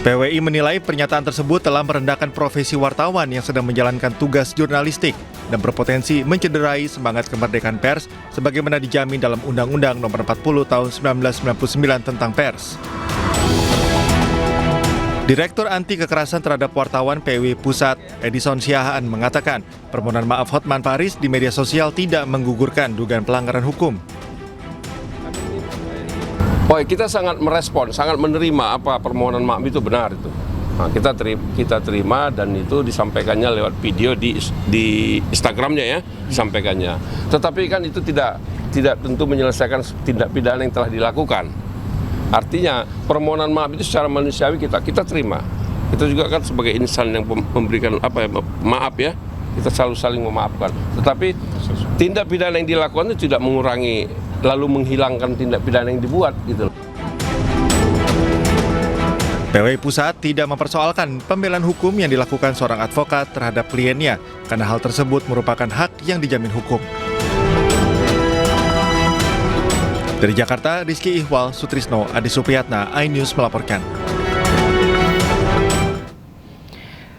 [SPEAKER 25] PWI menilai pernyataan tersebut telah merendahkan profesi wartawan yang sedang menjalankan tugas jurnalistik dan berpotensi mencederai semangat kemerdekaan pers sebagaimana dijamin dalam Undang-Undang Nomor 40 Tahun 1999 tentang pers. Direktur Anti Kekerasan Terhadap Wartawan PWI Pusat, Edison Siahaan mengatakan, permohonan maaf Hotman Paris di media sosial tidak menggugurkan dugaan pelanggaran hukum.
[SPEAKER 26] Kita sangat merespon, sangat menerima apa permohonan maaf itu benar itu. Nah, kita terima dan itu disampaikannya lewat video di Instagramnya ya, disampaikannya. Tetapi kan itu tidak tentu menyelesaikan tindak pidana yang telah dilakukan. Artinya permohonan maaf itu secara manusiawi kita terima. Itu juga kan sebagai insan yang memberikan maaf ya. Kita selalu saling memaafkan. Tetapi tindak pidana yang dilakukan itu tidak mengurangi lalu menghilangkan tindak pidana yang dibuat gitu.
[SPEAKER 25] PWI Pusat tidak mempersoalkan pembelaan hukum yang dilakukan seorang advokat terhadap kliennya karena hal tersebut merupakan hak yang dijamin hukum. Dari Jakarta, Rizky Ihwal, Sutrisno, Adi Supriyatna, iNews melaporkan.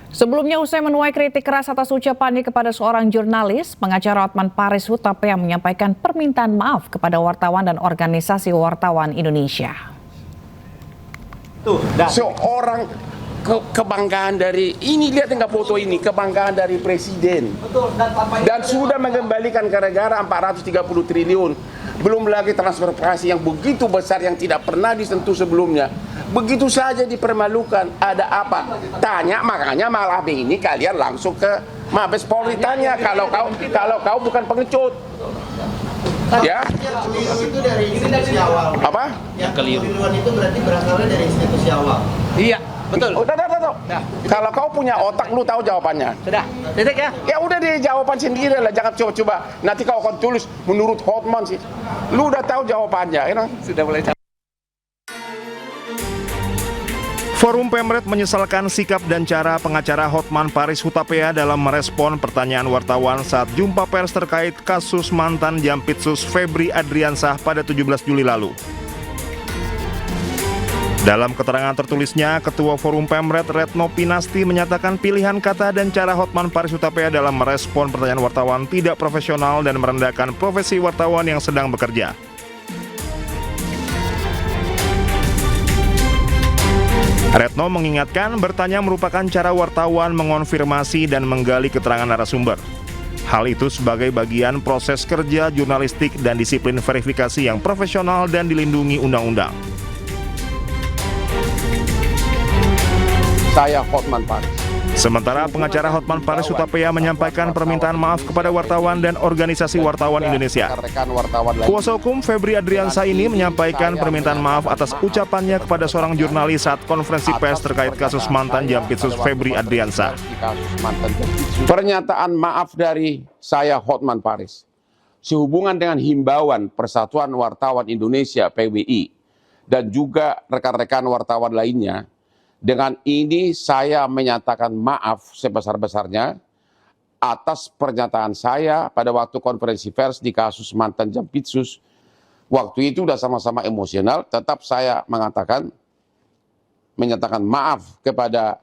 [SPEAKER 1] Sebelumnya usai menuai kritik keras atas ucapannya kepada seorang jurnalis, pengacara Hotman Paris Hutapea menyampaikan permintaan maaf kepada wartawan dan organisasi wartawan Indonesia.
[SPEAKER 27] Seorang
[SPEAKER 4] kebanggaan dari ini, lihat enggak foto ini, kebanggaan dari presiden. Dan sudah mengembalikan ke negara 430 triliun. Belum lagi transferasi yang begitu besar yang tidak pernah disentuh sebelumnya. Begitu saja dipermalukan. Ada apa? Tanya, makanya malam ini kalian langsung ke Mabes Polri tanya kalau kau bukan pengecut. Ya.
[SPEAKER 6] Itu dari institusi awal.
[SPEAKER 4] Apa?
[SPEAKER 6] Yang keliruan itu berarti berasalnya dari institusi awal.
[SPEAKER 4] Iya, betul. Udah. Kalau kau punya otak, lu tahu jawabannya.
[SPEAKER 6] Sudah. Titik ya?
[SPEAKER 4] Ya udah deh, jawaban sendiri lah. Jangan coba-coba. Nanti kau akan tulis menurut Hotman sih. Lu udah tahu jawabannya, ya? Sudah mulai.
[SPEAKER 25] Forum Pemret menyesalkan sikap dan cara pengacara Hotman Paris Hutapea dalam merespon pertanyaan wartawan saat jumpa pers terkait kasus mantan Jampitsus Febri Adriansah pada 17 Juli lalu. Dalam keterangan tertulisnya, Ketua Forum Pemret Retno Pinasti menyatakan pilihan kata dan cara Hotman Paris Hutapea dalam merespon pertanyaan wartawan tidak profesional dan merendahkan profesi wartawan yang sedang bekerja. Retno mengingatkan bertanya merupakan cara wartawan mengonfirmasi dan menggali keterangan narasumber. Hal itu sebagai bagian proses kerja jurnalistik dan disiplin verifikasi yang profesional dan dilindungi undang-undang.
[SPEAKER 4] Saya Hotman Paris.
[SPEAKER 25] Sementara pengacara Hotman Paris Hutapea menyampaikan permintaan maaf kepada wartawan dan organisasi wartawan Indonesia. Kuasa hukum Febri Adriansah ini menyampaikan permintaan maaf atas ucapannya kepada seorang jurnalis saat konferensi pers terkait kasus mantan Jampitsus Febri Adriansah.
[SPEAKER 4] Pernyataan maaf dari saya Hotman Paris sehubungan dengan himbauan Persatuan Wartawan Indonesia PWI dan juga rekan-rekan wartawan lainnya. Dengan ini saya menyatakan maaf sebesar-besarnya atas pernyataan saya pada waktu konferensi pers di kasus mantan Jampitsus. Waktu itu sudah sama-sama emosional, tetap saya menyatakan maaf kepada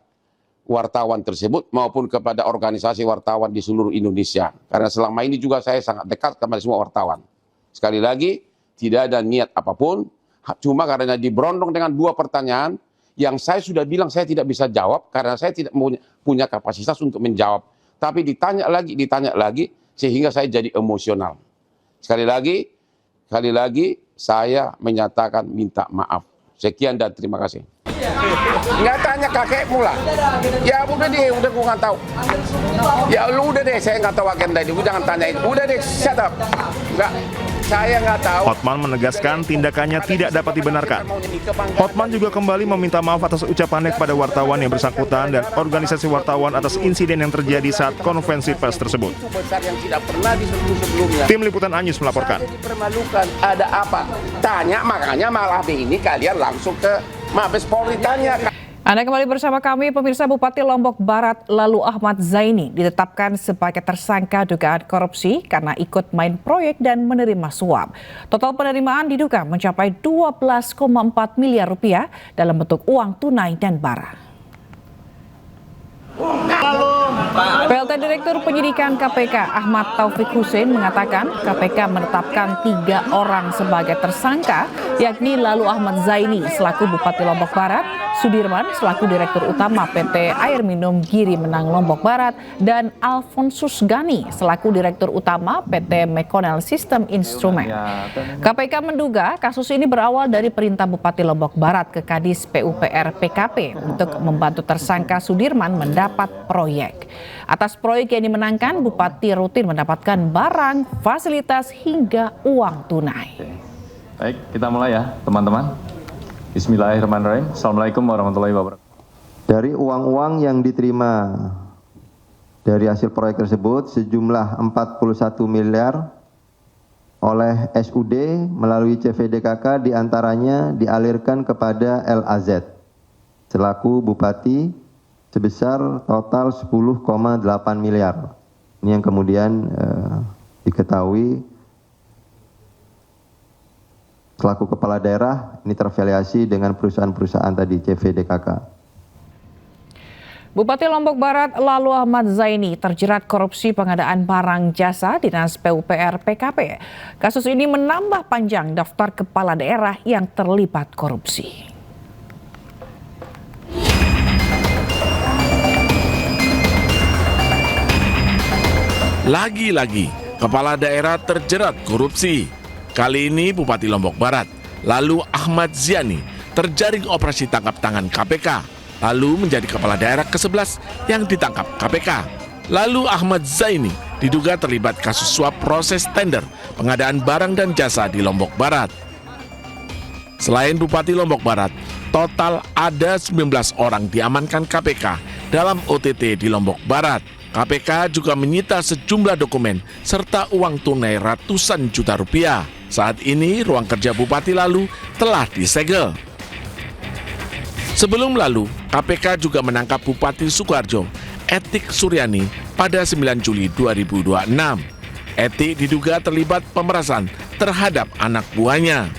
[SPEAKER 4] wartawan tersebut maupun kepada organisasi wartawan di seluruh Indonesia. Karena selama ini juga saya sangat dekat kepada semua wartawan. Sekali lagi, tidak ada niat apapun, cuma karena diberondong dengan dua pertanyaan, yang saya sudah bilang saya tidak bisa jawab karena saya tidak punya kapasitas untuk menjawab. Tapi ditanya lagi sehingga saya jadi emosional. Sekali lagi saya menyatakan minta maaf. Sekian dan terima kasih. Nggak tanya kakekmu lah. Ya udah deh, udah gue nggak tahu. Ya lu udah deh, saya nggak tahu agenda ini. Gue jangan tanya itu. Udah deh, shut up. Nggak. Saya nggak tahu.
[SPEAKER 25] Hotman menegaskan tindakannya tidak dapat dibenarkan. Hotman juga kembali meminta maaf atas ucapannya kepada wartawan yang bersangkutan dan organisasi wartawan atas insiden yang terjadi saat konferensi pers tersebut. Tim Liputan Anyus melaporkan.
[SPEAKER 4] Ada apa? Tanya, makanya malam ini kalian langsung ke Mabes Polri tanya.
[SPEAKER 1] Anda kembali bersama kami, pemirsa. Bupati Lombok Barat Lalu Ahmad Zaini ditetapkan sebagai tersangka dugaan korupsi karena ikut main proyek dan menerima suap. Total penerimaan diduga mencapai 12,4 miliar rupiah dalam bentuk uang tunai dan barang. PLT Direktur Penyidikan KPK Ahmad Taufik Hussein mengatakan KPK menetapkan 3 orang sebagai tersangka, yakni Lalu Ahmad Zaini selaku Bupati Lombok Barat, Sudirman selaku Direktur Utama PT Air Minum Giri Menang Lombok Barat, dan Alfonsus Gani selaku Direktur Utama PT Mekonel Sistem Instrumen. KPK menduga kasus ini berawal dari perintah Bupati Lombok Barat ke Kadis PUPR PKP untuk membantu tersangka Sudirman mendapat proyek. Atas proyek yang dimenangkan, Bupati rutin mendapatkan barang, fasilitas hingga uang tunai.
[SPEAKER 8] Baik, kita mulai ya teman-teman. Bismillahirrahmanirrahim. Assalamualaikum warahmatullahi wabarakatuh. Dari uang-uang yang diterima dari hasil proyek tersebut sejumlah 41 miliar oleh SUD melalui CVDKK diantaranya dialirkan kepada LAZ selaku Bupati sebesar total 10,8 miliar. Ini yang kemudian diketahui selaku kepala daerah ini terafiliasi dengan perusahaan-perusahaan tadi CVDKK.
[SPEAKER 1] Bupati Lombok Barat Lalu Ahmad Zaini terjerat korupsi pengadaan barang jasa Dinas PUPR PKP. Kasus ini menambah panjang daftar kepala daerah yang terlibat korupsi.
[SPEAKER 9] Lagi-lagi, kepala daerah terjerat korupsi. Kali ini Bupati Lombok Barat, lalu Ahmad Ziani, terjaring operasi tangkap tangan KPK, lalu menjadi kepala daerah ke-11 yang ditangkap KPK. Lalu Ahmad Zaini diduga terlibat kasus suap proses tender pengadaan barang dan jasa di Lombok Barat. Selain Bupati Lombok Barat, total ada 19 orang diamankan KPK dalam OTT di Lombok Barat. KPK juga menyita sejumlah dokumen serta uang tunai ratusan juta rupiah. Saat ini ruang kerja Bupati lalu telah disegel. Sebelum lalu, KPK juga menangkap Bupati Sukoharjo, Etik Suryani, pada 9 Juli 2026. Etik diduga terlibat pemerasan terhadap anak buahnya.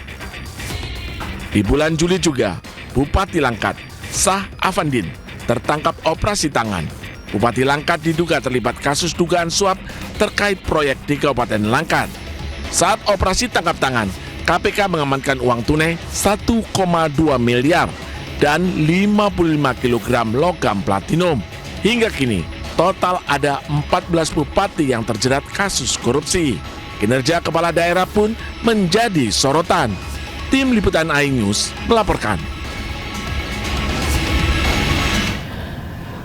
[SPEAKER 9] Di bulan Juli juga, Bupati Langkat, Sah Afandin, tertangkap operasi tangan. Bupati Langkat diduga terlibat kasus dugaan suap terkait proyek di Kabupaten Langkat. Saat operasi tangkap tangan, KPK mengamankan uang tunai 1,2 miliar dan 55 kg logam platinum. Hingga kini, total ada 14 bupati yang terjerat kasus korupsi. Kinerja kepala daerah pun menjadi sorotan. Tim Liputan iNews melaporkan.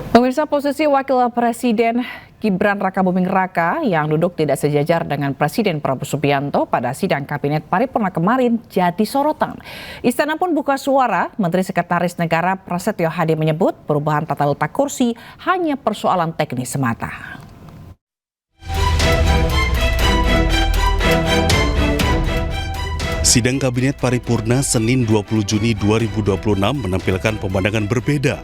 [SPEAKER 1] Pemirsa, posisi Wakil Presiden Gibran Rakabuming Raka yang duduk tidak sejajar dengan Presiden Prabowo Subianto pada sidang Kabinet Paripurna kemarin jadi sorotan. Istana pun buka suara. Menteri Sekretaris Negara Prasetyo Hadi menyebut perubahan tata letak kursi hanya persoalan teknis semata.
[SPEAKER 22] Sidang Kabinet Paripurna Senin 20 Juni 2026 menampilkan pemandangan berbeda.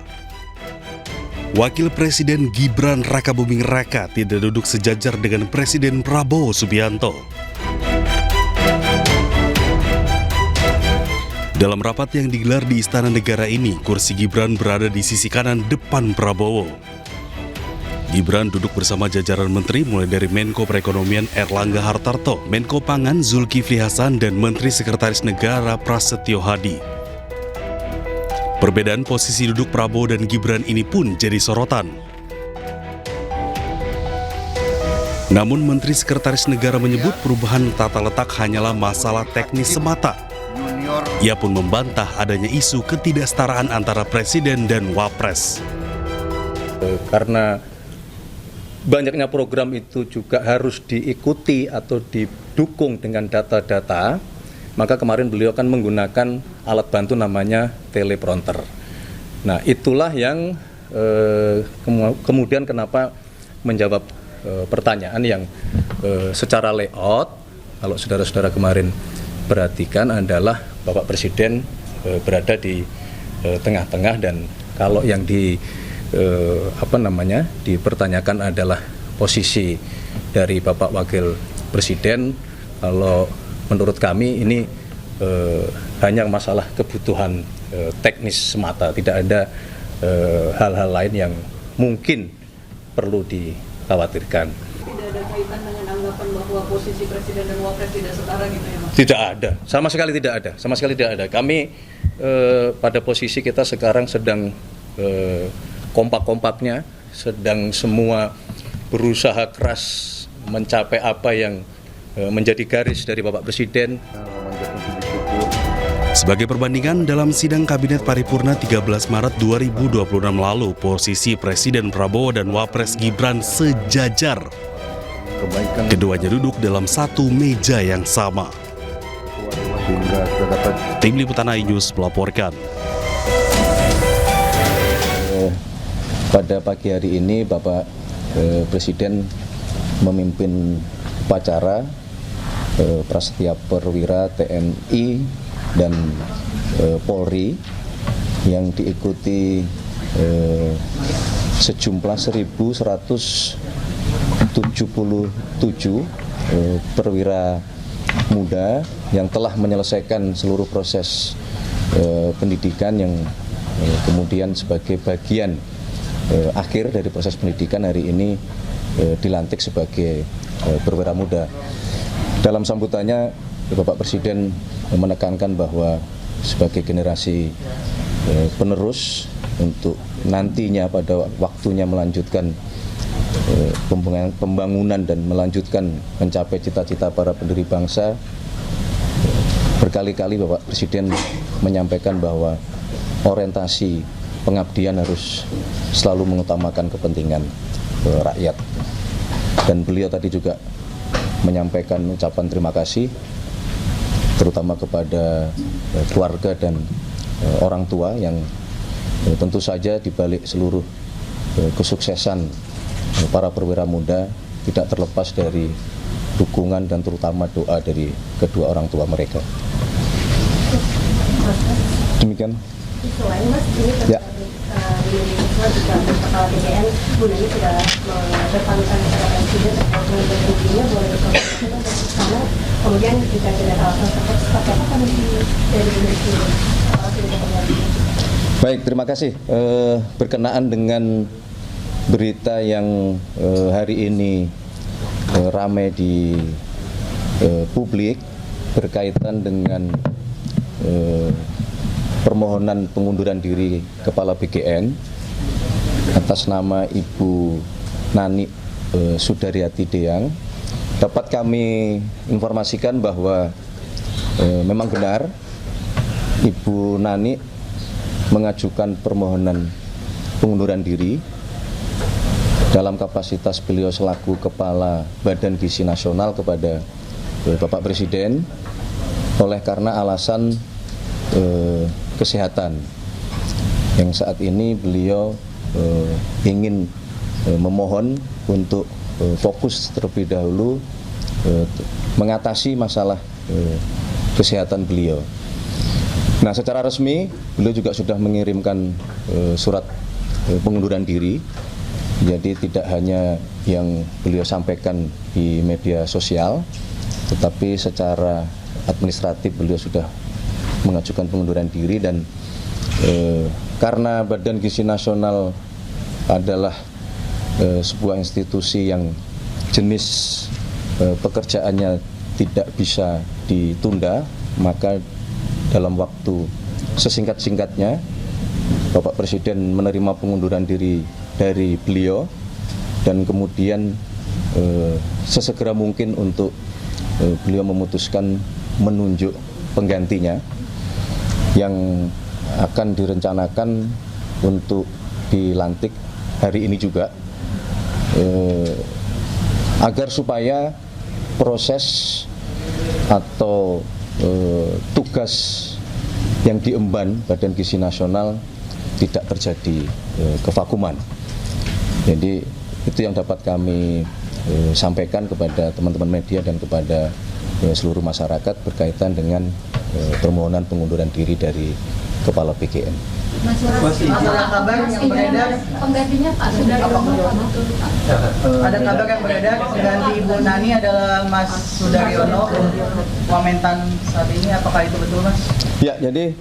[SPEAKER 22] Wakil Presiden Gibran Rakabuming Raka tidak duduk sejajar dengan Presiden Prabowo Subianto. Dalam rapat yang digelar di Istana Negara ini, kursi Gibran berada di sisi kanan depan Prabowo. Gibran duduk bersama jajaran menteri mulai dari Menko Perekonomian Erlangga Hartarto, Menko Pangan Zulkifli Hasan, dan Menteri Sekretaris Negara Prasetyo Hadi. Perbedaan posisi duduk Prabowo dan Gibran ini pun jadi sorotan. Namun Menteri Sekretaris Negara menyebut perubahan tata letak hanyalah masalah teknis semata. Ia pun membantah adanya isu ketidaksetaraan antara Presiden dan Wapres.
[SPEAKER 10] Karena banyaknya program itu juga harus diikuti atau didukung dengan data-data, maka kemarin beliau kan menggunakan alat bantu namanya teleprompter. Nah, itulah yang kemudian kenapa menjawab pertanyaan yang secara layout, kalau saudara-saudara kemarin perhatikan adalah Bapak Presiden berada di tengah-tengah, dan kalau yang dipertanyakan adalah posisi dari Bapak Wakil Presiden, kalau menurut kami ini hanya masalah kebutuhan teknis semata, tidak ada hal-hal lain yang mungkin perlu dikhawatirkan.
[SPEAKER 11] Tidak ada kaitan dengan anggapan bahwa posisi Presiden dan Wapres tidak setara gitu ya, Mas?
[SPEAKER 10] Tidak ada, sama sekali tidak ada. Kami pada posisi kita sekarang sedang kompak-kompaknya, sedang semua berusaha keras mencapai apa yang menjadi garis dari Bapak Presiden.
[SPEAKER 22] Sebagai perbandingan, dalam sidang Kabinet Paripurna 13 Maret 2026 lalu, posisi Presiden Prabowo dan Wapres Gibran sejajar. Keduanya duduk dalam satu meja yang sama. Tim Liputan iNews melaporkan.
[SPEAKER 12] Pada pagi hari ini Bapak Presiden memimpin upacara Prasetya Perwira TNI dan Polri yang diikuti sejumlah 1.177 perwira muda yang telah menyelesaikan seluruh proses pendidikan, yang kemudian sebagai bagian akhir dari proses pendidikan hari ini dilantik sebagai perwira muda. Dalam sambutannya, Bapak Presiden menekankan bahwa sebagai generasi penerus untuk nantinya pada waktunya melanjutkan pembangunan dan melanjutkan mencapai cita-cita para pendiri bangsa, berkali-kali Bapak Presiden menyampaikan bahwa orientasi pengabdian harus selalu mengutamakan kepentingan rakyat. Dan beliau tadi juga menyampaikan ucapan terima kasih terutama kepada keluarga dan orang tua yang tentu saja di balik seluruh kesuksesan para perwira muda tidak terlepas dari dukungan dan terutama doa dari kedua orang tua mereka. Demikian.
[SPEAKER 2] Selain Mas, ini
[SPEAKER 12] ya.
[SPEAKER 2] Di Media juga Kepala BKN Bu Nani sudah berpamitan kepada Presiden terkait dengan tingginya boleh dikomunikasikan bersama. Kemudian jika tidak alasan seperti apa kami dari Indonesia
[SPEAKER 12] Baik, terima kasih. Berkenaan dengan berita yang hari ini ramai di publik berkaitan dengan permohonan pengunduran diri Kepala BKN atas nama Ibu Nani Sudaryati Deang, dapat kami informasikan bahwa memang benar Ibu Nani mengajukan permohonan pengunduran diri dalam kapasitas beliau selaku Kepala Badan Gizi Nasional kepada Bapak Presiden oleh karena alasan kesehatan yang saat ini beliau ingin memohon untuk fokus terlebih dahulu mengatasi masalah kesehatan beliau. Nah, secara resmi beliau juga sudah mengirimkan surat pengunduran diri. Jadi tidak hanya yang beliau sampaikan di media sosial, tetapi secara administratif beliau sudah mengajukan pengunduran diri. Dan karena Badan Gizi Nasional adalah sebuah institusi yang jenis pekerjaannya tidak bisa ditunda, maka dalam waktu sesingkat-singkatnya Bapak Presiden menerima pengunduran diri dari beliau dan kemudian sesegera mungkin untuk beliau memutuskan menunjuk penggantinya yang akan direncanakan untuk dilantik hari ini juga, agar supaya proses atau tugas yang diemban Badan Gizi Nasional tidak terjadi kevakuman. Jadi itu yang dapat kami sampaikan kepada teman-teman media dan kepada seluruh masyarakat berkaitan dengan permohonan pengunduran diri dari Kepala BKN.
[SPEAKER 6] Ada kabar yang beredar
[SPEAKER 11] penggantinya Pak Sudaryono.
[SPEAKER 6] Ada kabar yang beredar pengganti Ibu Nani adalah Mas Sudaryono. Komentan saat ini apakah itu betul, Mas?
[SPEAKER 12] Ya, jadi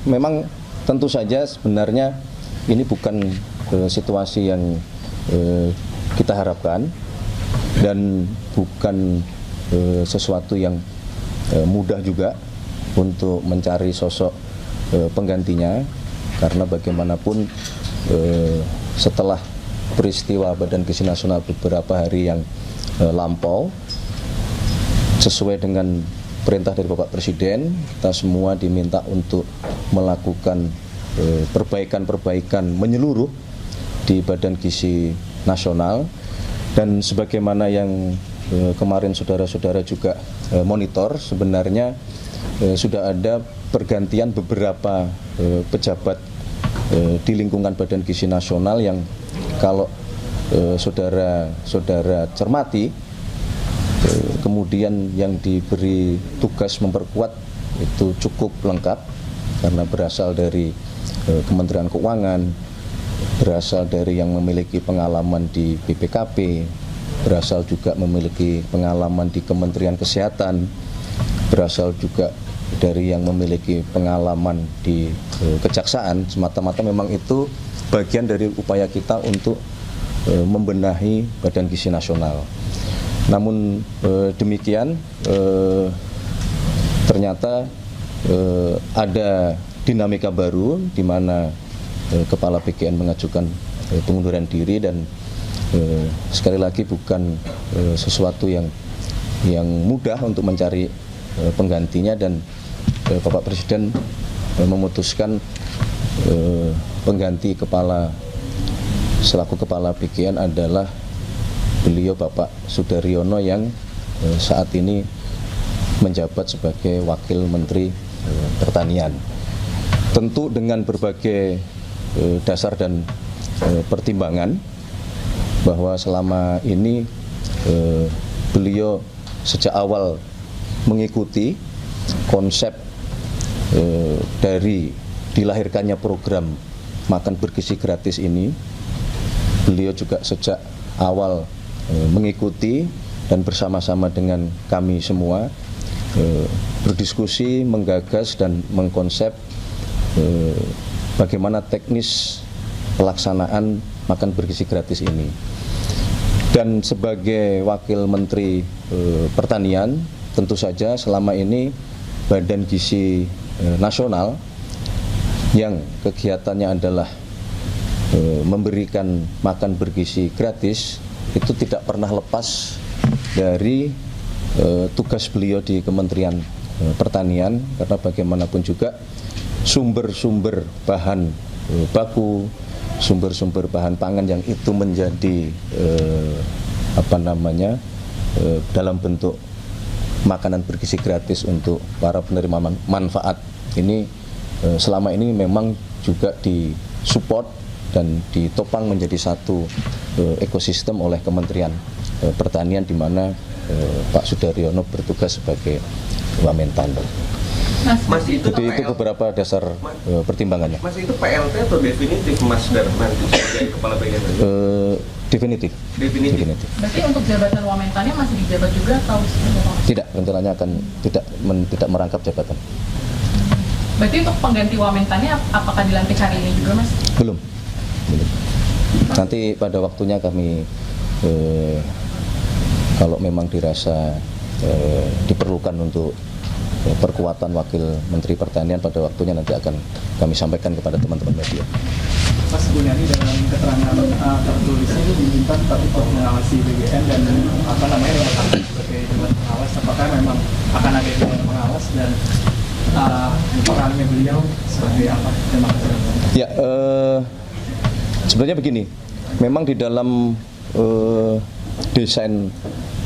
[SPEAKER 12] memang tentu saja sebenarnya ini bukan situasi yang kita harapkan dan bukan sesuatu yang mudah juga untuk mencari sosok penggantinya, karena bagaimanapun setelah peristiwa Badan Gizi Nasional beberapa hari yang lampau, sesuai dengan perintah dari Bapak Presiden, kita semua diminta untuk melakukan perbaikan-perbaikan menyeluruh di Badan Gizi Nasional. Dan sebagaimana yang kemarin saudara-saudara juga monitor, sebenarnya sudah ada pergantian beberapa pejabat di lingkungan Badan Gizi Nasional yang kalau saudara-saudara cermati, kemudian yang diberi tugas memperkuat itu cukup lengkap, karena berasal dari Kementerian Keuangan, berasal dari yang memiliki pengalaman di BPKP, berasal juga memiliki pengalaman di Kementerian Kesehatan, berasal juga dari yang memiliki pengalaman di Kejaksaan. Semata-mata memang itu bagian dari upaya kita untuk membenahi Badan Gizi Nasional. Namun demikian ternyata ada dinamika baru di mana Kepala BKN mengajukan pengunduran diri, dan sekali lagi bukan sesuatu yang mudah untuk mencari penggantinya, dan Bapak Presiden memutuskan pengganti selaku kepala BGN adalah beliau Bapak Sudaryono yang saat ini menjabat sebagai Wakil Menteri Pertanian. Tentu dengan berbagai dasar dan pertimbangan bahwa selama ini beliau sejak awal mengikuti konsep dari dilahirkannya program makan bergizi gratis ini. Beliau juga sejak awal mengikuti dan bersama-sama dengan kami semua berdiskusi, menggagas dan mengkonsep bagaimana teknis pelaksanaan makan bergizi gratis ini. Dan sebagai Wakil Menteri Pertanian, tentu saja selama ini Badan Gizi Nasional yang kegiatannya adalah memberikan makan bergizi gratis itu tidak pernah lepas dari tugas beliau di Kementerian Pertanian, karena bagaimanapun juga sumber-sumber bahan baku, sumber-sumber bahan pangan yang itu menjadi dalam bentuk makanan bergizi gratis untuk para penerima manfaat ini selama ini memang juga disupport dan ditopang menjadi satu ekosistem oleh Kementerian Pertanian, di mana Pak Sudaryono bertugas sebagai Wamentan.
[SPEAKER 7] Mas, itu
[SPEAKER 12] jadi itu beberapa dasar pertimbangannya.
[SPEAKER 7] Mas, itu PLT atau definitif Mas nanti sebagai kepala BGN?
[SPEAKER 12] Definitif.
[SPEAKER 11] Berarti untuk jabatan Wamentannya masih dijabat juga atau?
[SPEAKER 12] Tidak, rencananya akan tidak merangkap jabatan.
[SPEAKER 11] Berarti untuk pengganti Wamentannya apakah dilantik hari ini juga, Mas?
[SPEAKER 12] Belum. Nanti pada waktunya kami kalau memang dirasa diperlukan untuk perkuatan Wakil Menteri Pertanian, pada waktunya nanti akan kami sampaikan kepada teman-teman media.
[SPEAKER 6] Mas, Bu Nani dalam keterangan tertulisnya itu diminta tetap ikut mengawasi BGN dan sebagai dewan pengawas, apakah memang akan ada dewan pengawas dan perannya beliau sebagai apa? Terima kasih.
[SPEAKER 12] Ya, sebenarnya begini, memang di dalam desain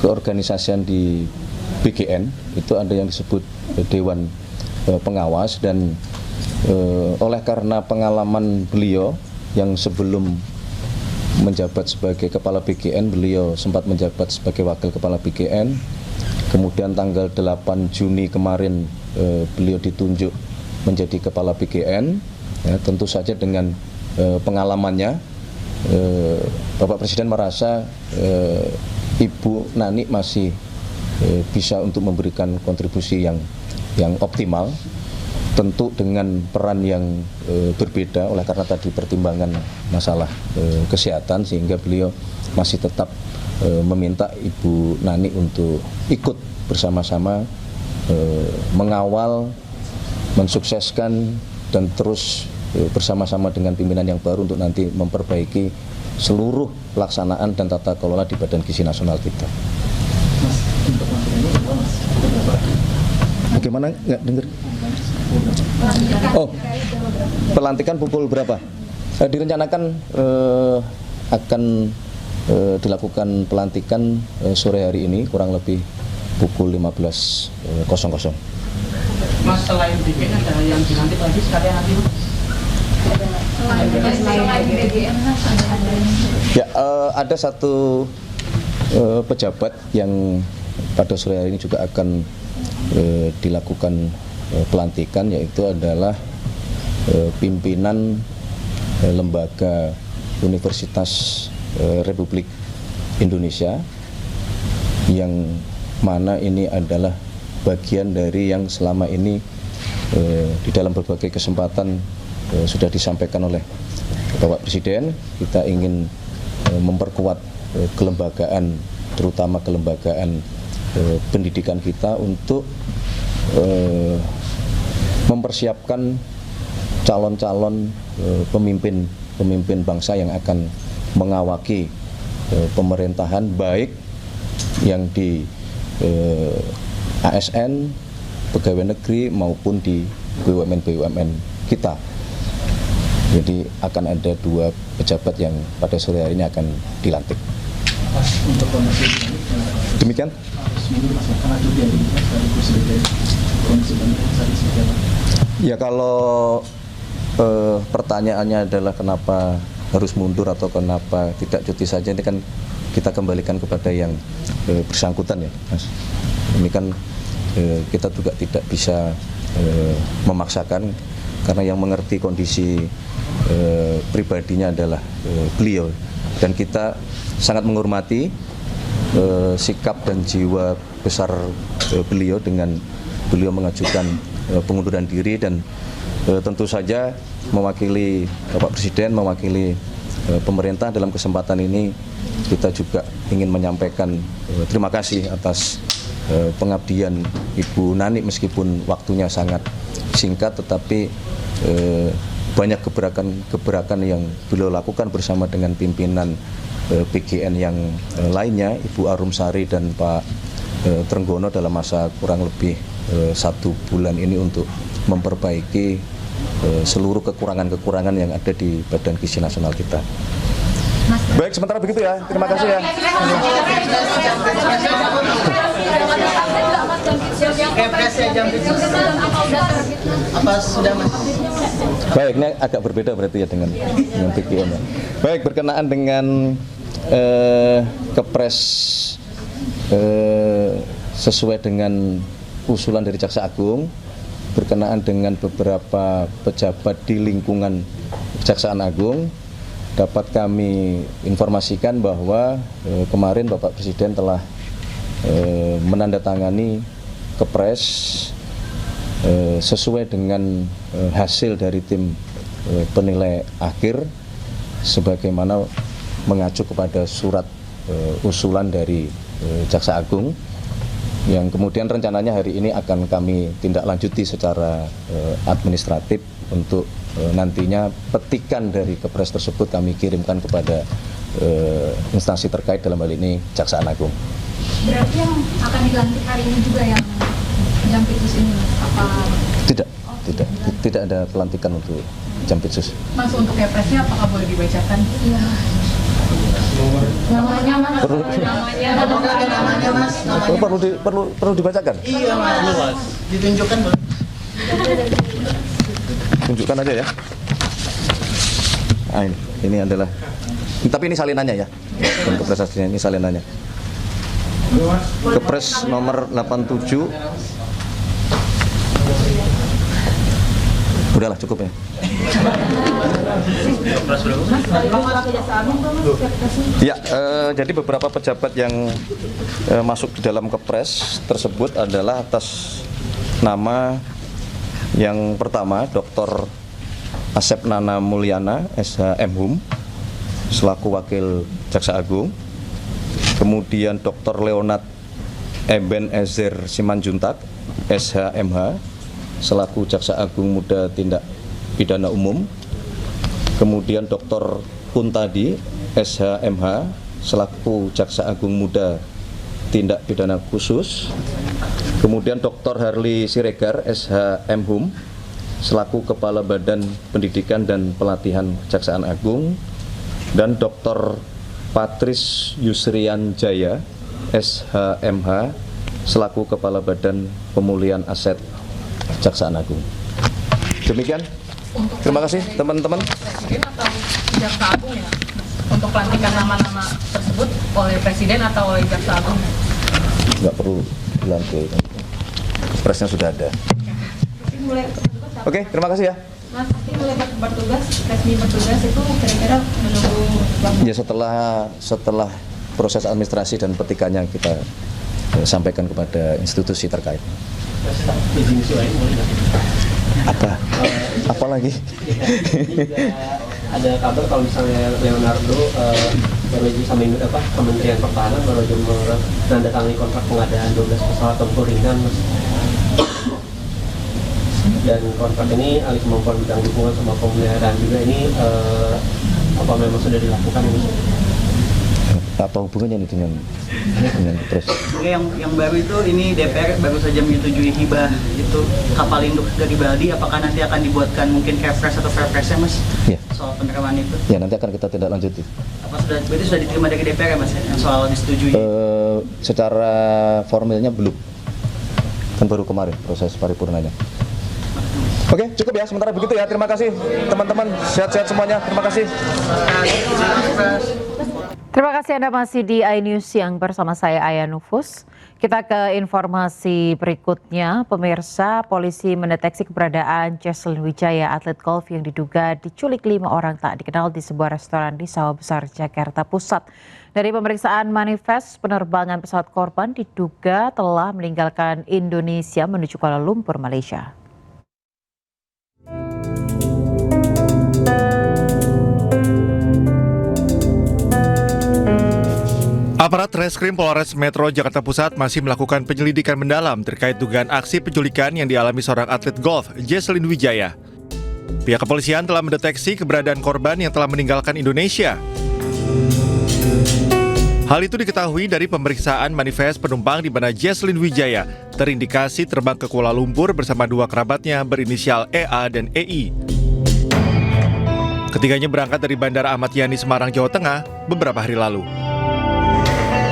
[SPEAKER 12] keorganisasian di BGN itu ada yang disebut Dewan Pengawas, dan oleh karena pengalaman beliau yang sebelum menjabat sebagai Kepala BGN, beliau sempat menjabat sebagai Wakil Kepala BGN, kemudian tanggal 8 Juni kemarin beliau ditunjuk menjadi Kepala BGN, ya, tentu saja dengan pengalamannya Bapak Presiden merasa Ibu Nani masih bisa untuk memberikan kontribusi yang optimal, tentu dengan peran yang berbeda oleh karena tadi pertimbangan masalah kesehatan, sehingga beliau masih tetap meminta Ibu Nani untuk ikut bersama-sama mengawal, mensukseskan dan terus bersama-sama dengan pimpinan yang baru untuk nanti memperbaiki seluruh pelaksanaan dan tata kelola di Badan Gizi Nasional kita. Bagaimana? Nggak dengar? Oh, pelantikan pukul berapa? Direncanakan akan dilakukan pelantikan sore hari ini kurang lebih pukul 15.00.
[SPEAKER 6] Mas, selain BGN ada yang dilantik lagi sekalian nanti?
[SPEAKER 12] Ya, ada satu pejabat yang pada sore hari ini juga akan dilakukan pelantikan, yaitu adalah pimpinan lembaga Universitas Republik Indonesia, yang mana ini adalah bagian dari yang selama ini di dalam berbagai kesempatan sudah disampaikan oleh Bapak Presiden. Kita ingin memperkuat kelembagaan, terutama kelembagaan pendidikan kita untuk mempersiapkan calon-calon pemimpin bangsa yang akan mengawaki pemerintahan, baik yang di ASN, pegawai negeri maupun di BUMN kita. Jadi akan ada 2 pejabat yang pada sore hari ini akan dilantik. Demikian. Ya, kalau pertanyaannya adalah kenapa harus mundur atau kenapa tidak cuti saja, ini kan kita kembalikan kepada yang bersangkutan ya, Mas. Ini kan kita juga tidak bisa memaksakan, karena yang mengerti kondisi pribadinya adalah beliau, dan kita sangat menghormati sikap dan jiwa besar beliau dengan beliau mengajukan pengunduran diri, dan tentu saja mewakili Bapak Presiden, mewakili pemerintah dalam kesempatan ini kita juga ingin menyampaikan terima kasih atas pengabdian Ibu Nani, meskipun waktunya sangat singkat, tetapi banyak gebrakan yang beliau lakukan bersama dengan pimpinan PGN yang lainnya, Ibu Arumsari dan Pak Trenggono, dalam masa kurang lebih 1 bulan ini untuk memperbaiki seluruh kekurangan-kekurangan yang ada di Badan Gizi Nasional kita. Baik, sementara begitu ya. Terima kasih ya. Baik, ini agak berbeda berarti ya dengan PGN ya. Baik, berkenaan dengan Kepres sesuai dengan usulan dari Jaksa Agung berkenaan dengan beberapa pejabat di lingkungan Kejaksaan Agung, dapat kami informasikan bahwa kemarin Bapak Presiden telah menandatangani Kepres sesuai dengan hasil dari tim penilai akhir, sebagaimana mengacu kepada surat usulan dari Jaksa Agung, yang kemudian rencananya hari ini akan kami tindak lanjuti secara administratif untuk nantinya petikan dari Kepres tersebut kami kirimkan kepada instansi terkait, dalam hal ini Kejaksaan Agung.
[SPEAKER 13] Berarti yang akan dilantik hari ini juga yang Jampitsus ini, apa? Tidak ada pelantikan untuk Jampitsus. Mas, untuk Kepresnya apakah boleh dibacakan? Iya. Namanya Mas. Namanya Mas.
[SPEAKER 12] Perlu dibacakan?
[SPEAKER 5] Iya Mas. Ditunjukkan Mas.
[SPEAKER 12] Tunjukkan aja ya. Nah, ini adalah, tapi ini salinannya ya. Dan Kepres aslinya ini salinannya. Kepres nomor 87. Udahlah, cukup ya. Ya, jadi beberapa pejabat yang masuk di dalam Kepres tersebut adalah atas nama yang pertama Dr. Asep Nana Mulyana, SH Mhum, selaku Wakil Jaksa Agung. Kemudian Dr. Leonard Eben Ezer Simanjuntak, SH MH, selaku Jaksa Agung Muda Tindak Pidana Umum. Kemudian Dr. Kuntadi, SH MH, selaku Jaksa Agung Muda Tindak Pidana Khusus. Kemudian Dr. Harli Siregar, SH Mhum, selaku Kepala Badan Pendidikan dan Pelatihan Kejaksaan Agung. Dan Dr. Patris Yusrian Jaya, SH MH, selaku Kepala Badan Pemulihan Aset Kejaksaan Agung. Demikian. Terima kasih teman-teman.
[SPEAKER 13] Presiden atau Jaksa Agung ya? Untuk pelantikan nama-nama tersebut oleh Presiden atau oleh Jaksa Agung?
[SPEAKER 12] Nggak perlu dilantik. Presnya sudah ada. Oke, terima kasih ya.
[SPEAKER 13] Mas, pasti mulai bertugas, resmi bertugas itu kira-kira menunggu
[SPEAKER 12] Ya, setelah proses administrasi dan petikannya kita sampaikan kepada institusi terkait. Apa lagi?
[SPEAKER 14] Ada kabar kalau misalnya Leonardo baru aja Kementerian Pertahanan baru aja menandatangani kontrak pengadaan 12 pesawat tempur ringan, Mas. Dan kontrak ini alih kemampuan bidang dukungan sama pemeliharaan juga ini apa memang sudah dilakukan ini?
[SPEAKER 12] Apa hubungannya ini dengan Kepres?
[SPEAKER 15] Yang baru itu ini DPR baru saja menyetujui hibah itu kapal induk dari Bali. Apakah nanti akan dibuatkan mungkin Kepres atau Perpresnya, Mas?
[SPEAKER 12] Ya.
[SPEAKER 15] Soal penerimaan itu?
[SPEAKER 12] Ya, nanti akan kita tindak lanjuti.
[SPEAKER 15] Berarti sudah diterima dari DPR ya, Mas, yang soal disetujui?
[SPEAKER 12] Secara formilnya belum. Kan baru kemarin proses paripurnanya. Oke, cukup ya sementara begitu ya. Terima kasih teman-teman. Sehat-sehat semuanya. Terima kasih.
[SPEAKER 1] Terima kasih Anda masih di iNews Siang bersama saya Aya Nufus. Kita ke informasi berikutnya. Pemirsa, polisi mendeteksi keberadaan Jesslyn Wijaya, atlet golf yang diduga diculik 5 orang tak dikenal di sebuah restoran di Sawah Besar, Jakarta Pusat. Dari pemeriksaan manifest penerbangan pesawat korban diduga telah meninggalkan Indonesia menuju Kuala Lumpur, Malaysia.
[SPEAKER 25] Aparat Reskrim Polres Metro Jakarta Pusat masih melakukan penyelidikan mendalam terkait dugaan aksi penculikan yang dialami seorang atlet golf, Jesslyn Wijaya. Pihak kepolisian telah mendeteksi keberadaan korban yang telah meninggalkan Indonesia. Hal itu diketahui dari pemeriksaan manifest penumpang di mana Jesslyn Wijaya terindikasi terbang ke Kuala Lumpur bersama 2 kerabatnya berinisial EA dan EI. Ketiganya berangkat dari Bandara Ahmad Yani, Semarang, Jawa Tengah beberapa hari lalu.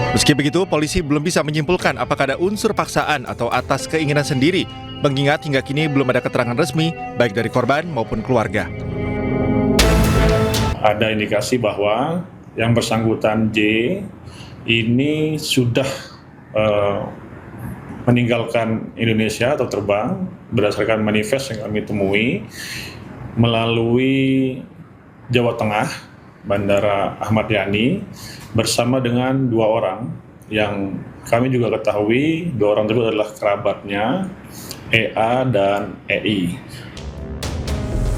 [SPEAKER 25] Meski begitu, polisi belum bisa menyimpulkan apakah ada unsur paksaan atau atas keinginan sendiri, mengingat hingga kini belum ada keterangan resmi baik dari korban maupun keluarga.
[SPEAKER 16] Ada indikasi bahwa yang bersangkutan J ini sudah meninggalkan Indonesia atau terbang berdasarkan manifest yang kami temui melalui Jawa Tengah, Bandara Ahmad Yani, bersama dengan 2 orang yang kami juga ketahui 2 orang tersebut adalah kerabatnya EA dan EI.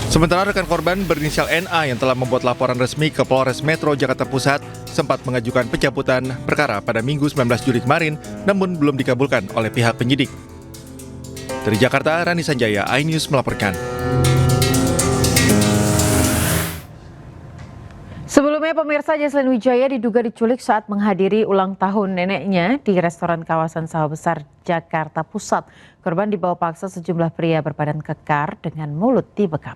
[SPEAKER 25] Sementara rekan korban berinisial NA yang telah membuat laporan resmi ke Polres Metro Jakarta Pusat sempat mengajukan pencabutan perkara pada Minggu 19 Juli kemarin, namun belum dikabulkan oleh pihak penyidik. Dari Jakarta, Rani Sanjaya, iNews melaporkan.
[SPEAKER 1] Sebelumnya pemirsa, Jesslyn Wijaya diduga diculik saat menghadiri ulang tahun neneknya di restoran kawasan Sawah Besar, Jakarta Pusat. Korban dibawa paksa sejumlah pria berbadan kekar dengan mulut dibekap.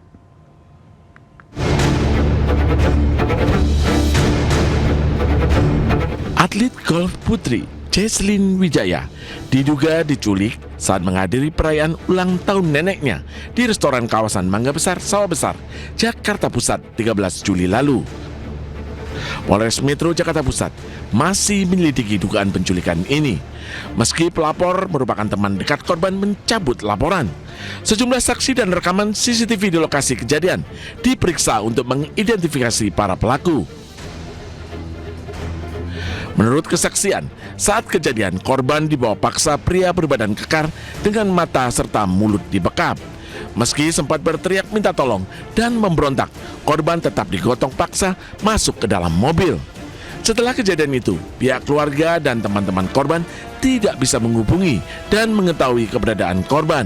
[SPEAKER 9] Atlet golf putri Jesslyn Wijaya diduga diculik saat menghadiri perayaan ulang tahun neneknya di restoran kawasan Mangga Besar, Sawah Besar, Jakarta Pusat 13 Juli lalu. Polres Metro Jakarta Pusat masih menyelidiki dugaan penculikan ini. Meski pelapor merupakan teman dekat korban mencabut laporan, sejumlah saksi dan rekaman CCTV di lokasi kejadian diperiksa untuk mengidentifikasi para pelaku. Menurut kesaksian, saat kejadian korban dibawa paksa pria berbadan kekar dengan mata serta mulut dibekap. Meski sempat berteriak minta tolong dan memberontak, korban tetap digotong paksa masuk ke dalam mobil. Setelah kejadian itu, pihak keluarga dan teman-teman korban tidak bisa menghubungi dan mengetahui keberadaan korban.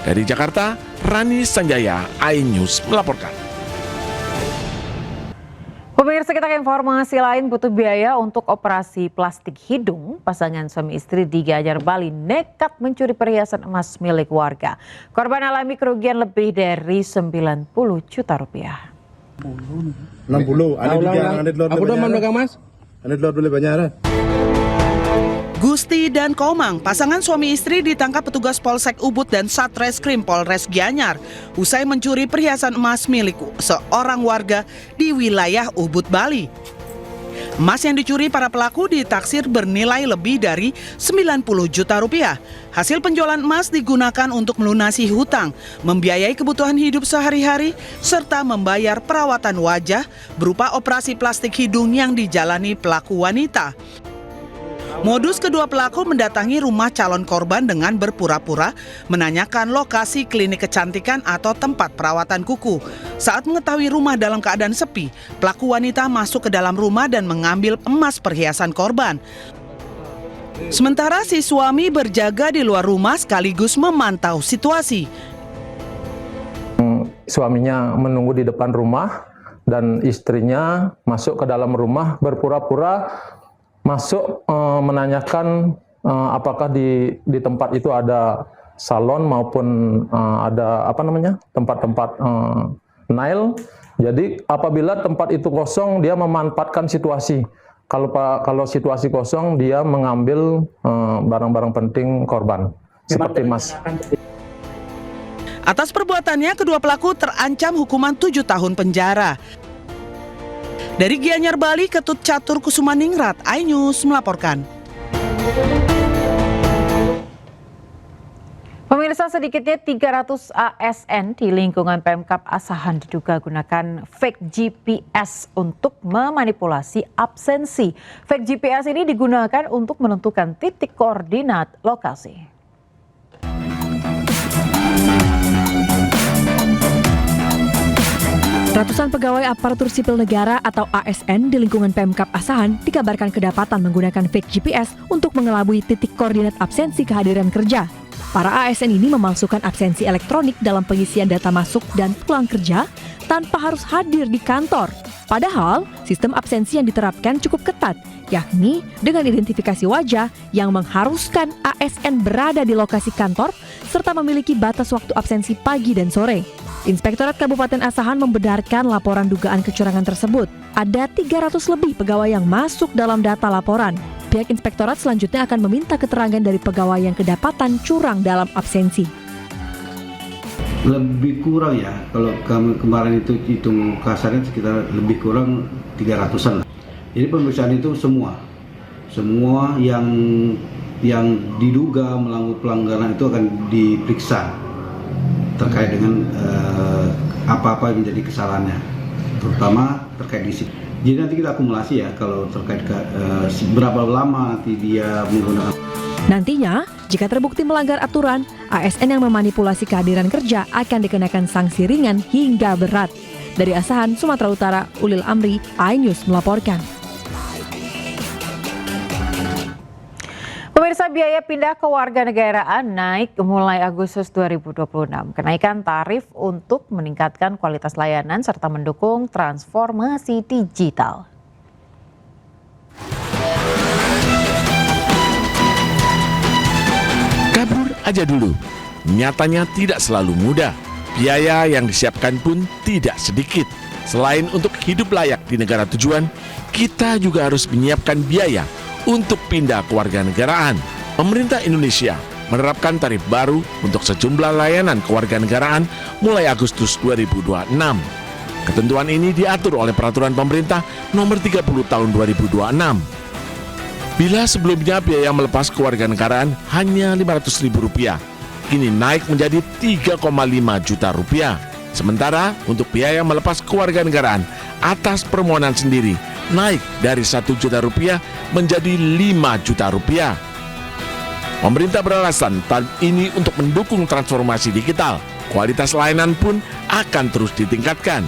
[SPEAKER 9] Dari Jakarta, Rani Sanjaya, iNews melaporkan.
[SPEAKER 1] Pemirsa, kita ke informasi lain. Butuh biaya untuk operasi plastik hidung. Pasangan suami istri di Gianyar, Bali nekat mencuri perhiasan emas milik warga. Korban alami kerugian lebih dari 90 juta rupiah.
[SPEAKER 17] 60, aku udah memegang mas. Ada telur beli banyak.
[SPEAKER 18] Gusti dan Komang, pasangan suami istri ditangkap petugas Polsek Ubud dan Satreskrim Polres Gianyar usai mencuri perhiasan emas milik seorang warga di wilayah Ubud, Bali. Emas yang dicuri para pelaku ditaksir bernilai lebih dari 90 juta rupiah. Hasil penjualan emas digunakan untuk melunasi hutang, membiayai kebutuhan hidup sehari-hari, serta membayar perawatan wajah berupa operasi plastik hidung yang dijalani pelaku wanita. Modus kedua pelaku mendatangi rumah calon korban dengan berpura-pura menanyakan lokasi klinik kecantikan atau tempat perawatan kuku. Saat mengetahui rumah dalam keadaan sepi, pelaku wanita masuk ke dalam rumah dan mengambil emas perhiasan korban. Sementara si suami berjaga di luar rumah sekaligus memantau situasi.
[SPEAKER 19] Suaminya menunggu di depan rumah dan istrinya masuk ke dalam rumah berpura-pura
[SPEAKER 3] masuk menanyakan apakah di tempat itu ada salon maupun ada tempat-tempat nail. Jadi apabila tempat itu kosong, dia memanfaatkan situasi. Kalau situasi kosong, dia mengambil barang-barang penting korban seperti emas.
[SPEAKER 18] Atas perbuatannya, kedua pelaku terancam hukuman 7 tahun penjara. Dari Gianyar, Bali, Ketut Catur Kusumaningrat, iNews melaporkan.
[SPEAKER 1] Pemirsa, sedikitnya 300 ASN di lingkungan Pemkab Asahan diduga gunakan fake GPS untuk memanipulasi absensi. Fake GPS ini digunakan untuk menentukan titik koordinat lokasi. Ratusan pegawai aparatur sipil negara atau ASN di lingkungan Pemkab Asahan dikabarkan kedapatan menggunakan fake GPS untuk mengelabui titik koordinat absensi kehadiran kerja. Para ASN ini memalsukan absensi elektronik dalam pengisian data masuk dan pulang kerja tanpa harus hadir di kantor. Padahal, sistem absensi yang diterapkan cukup ketat, yakni dengan identifikasi wajah yang mengharuskan ASN berada di lokasi kantor serta memiliki batas waktu absensi pagi dan sore. Inspektorat Kabupaten Asahan membenarkan laporan dugaan kecurangan tersebut. Ada 300 lebih pegawai yang masuk dalam data laporan. Pihak inspektorat selanjutnya akan meminta keterangan dari pegawai yang kedapatan curang dalam absensi.
[SPEAKER 19] Lebih kurang ya, kalau kemarin itu hitung kasarnya sekitar lebih kurang 300-an lah. Jadi pemeriksaan itu semua yang diduga melakukan pelanggaran itu akan diperiksa terkait dengan apa-apa yang menjadi kesalahannya, terutama terkait disiplin. Jadi nanti kita akumulasi ya kalau terkait berapa lama nanti dia menggunakan.
[SPEAKER 1] Nantinya, jika terbukti melanggar aturan, ASN yang memanipulasi kehadiran kerja akan dikenakan sanksi ringan hingga berat. Dari Asahan, Sumatera Utara, Ulil Amri, iNews melaporkan. Pemirsa, biaya pindah kewarganegaraan naik mulai Agustus 2026. Kenaikan tarif untuk meningkatkan kualitas layanan serta mendukung transformasi digital.
[SPEAKER 9] Kabur aja dulu. Nyatanya tidak selalu mudah. Biaya yang disiapkan pun tidak sedikit. Selain untuk hidup layak di negara tujuan, kita juga harus menyiapkan biaya untuk pindah kewarganegaraan. Pemerintah Indonesia menerapkan tarif baru untuk sejumlah layanan kewarganegaraan mulai Agustus 2026. Ketentuan ini diatur oleh Peraturan Pemerintah Nomor 30 Tahun 2026. Bila sebelumnya biaya melepas kewarganegaraan hanya Rp500.000, kini naik menjadi Rp3,5 juta. Sementara untuk biaya melepas kewarganegaraan atas permohonan sendiri naik dari Rp1 juta menjadi Rp5 juta. Pemerintah beralasan tarif ini untuk mendukung transformasi digital. Kualitas layanan pun akan terus ditingkatkan.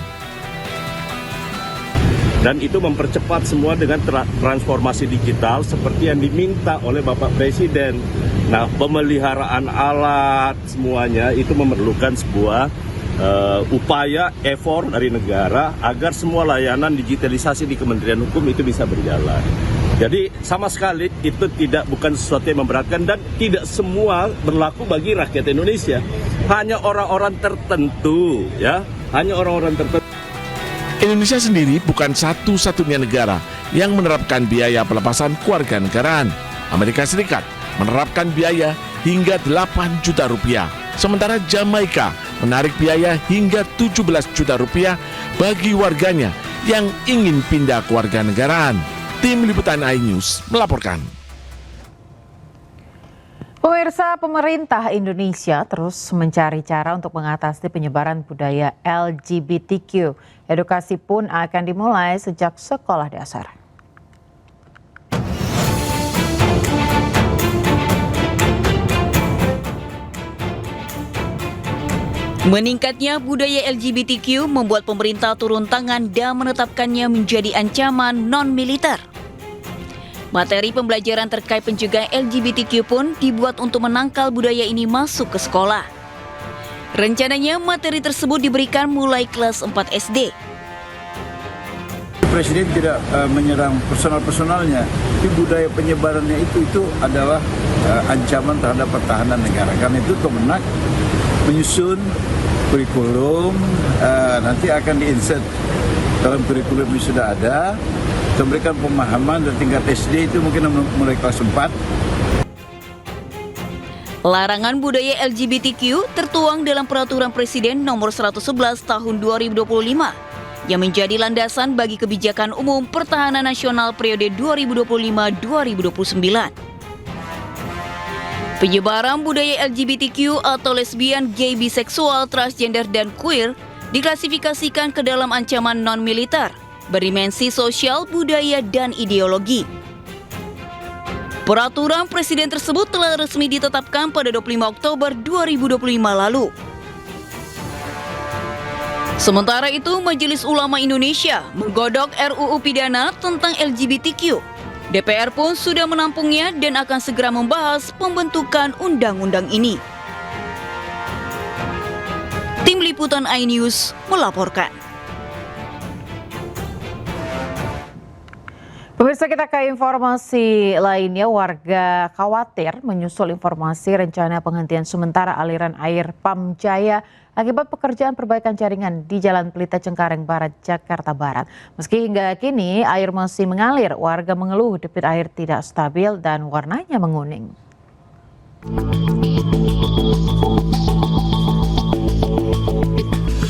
[SPEAKER 20] Dan itu mempercepat semua dengan transformasi digital seperti yang diminta oleh Bapak Presiden. Nah, pemeliharaan alat semuanya itu memerlukan sebuah upaya effort dari negara agar semua layanan digitalisasi di Kementerian Hukum itu bisa berjalan. Jadi sama sekali itu bukan sesuatu yang memberatkan dan tidak semua berlaku bagi rakyat Indonesia. Hanya orang-orang tertentu, ya, hanya orang-orang tertentu.
[SPEAKER 9] Indonesia sendiri bukan satu-satunya negara yang menerapkan biaya pelepasan kewarganegaraan. Amerika Serikat menerapkan biaya hingga Rp8 juta. Sementara Jamaika menarik biaya hingga Rp17 juta bagi warganya yang ingin pindah kewarganegaraan. Tim Liputan iNews melaporkan.
[SPEAKER 1] Pemirsa, pemerintah Indonesia terus mencari cara untuk mengatasi penyebaran budaya LGBTQ. Edukasi pun akan dimulai sejak sekolah dasar.
[SPEAKER 21] Meningkatnya budaya LGBTQ membuat pemerintah turun tangan dan menetapkannya menjadi ancaman non-militer. Materi pembelajaran terkait pencegahan LGBTQ pun dibuat untuk menangkal budaya ini masuk ke sekolah. Rencananya materi tersebut diberikan mulai kelas 4 SD.
[SPEAKER 4] Presiden tidak menyerang personalnya, tapi budaya penyebarannya itu adalah ancaman terhadap pertahanan negara. Karena itu Kemenak menyusun kurikulum, nanti akan di-insert dalam kurikulum yang sudah ada, memberikan pemahaman dan tingkat SD itu mungkin mulai kelas 4.
[SPEAKER 21] Larangan budaya LGBTQ tertuang dalam Peraturan Presiden Nomor 111 Tahun 2025 yang menjadi landasan bagi kebijakan umum pertahanan nasional periode 2025-2029. Penyebaran budaya LGBTQ atau lesbian, gay, biseksual, transgender, dan queer diklasifikasikan ke dalam ancaman non-militer, berdimensi sosial, budaya, dan ideologi. Peraturan Presiden tersebut telah resmi ditetapkan pada 25 Oktober 2025 lalu. Sementara itu, Majelis Ulama Indonesia menggodok RUU Pidana tentang LGBTQ. DPR pun sudah menampungnya dan akan segera membahas pembentukan undang-undang ini. Tim Liputan iNews melaporkan.
[SPEAKER 1] Pemirsa, kita ke informasi lainnya. Warga khawatir menyusul informasi rencana penghentian sementara aliran air PAM Jaya akibat pekerjaan perbaikan jaringan di Jalan Pelita Cengkareng Barat, Jakarta Barat. Meski hingga kini air masih mengalir, warga mengeluh debit air tidak stabil dan warnanya menguning.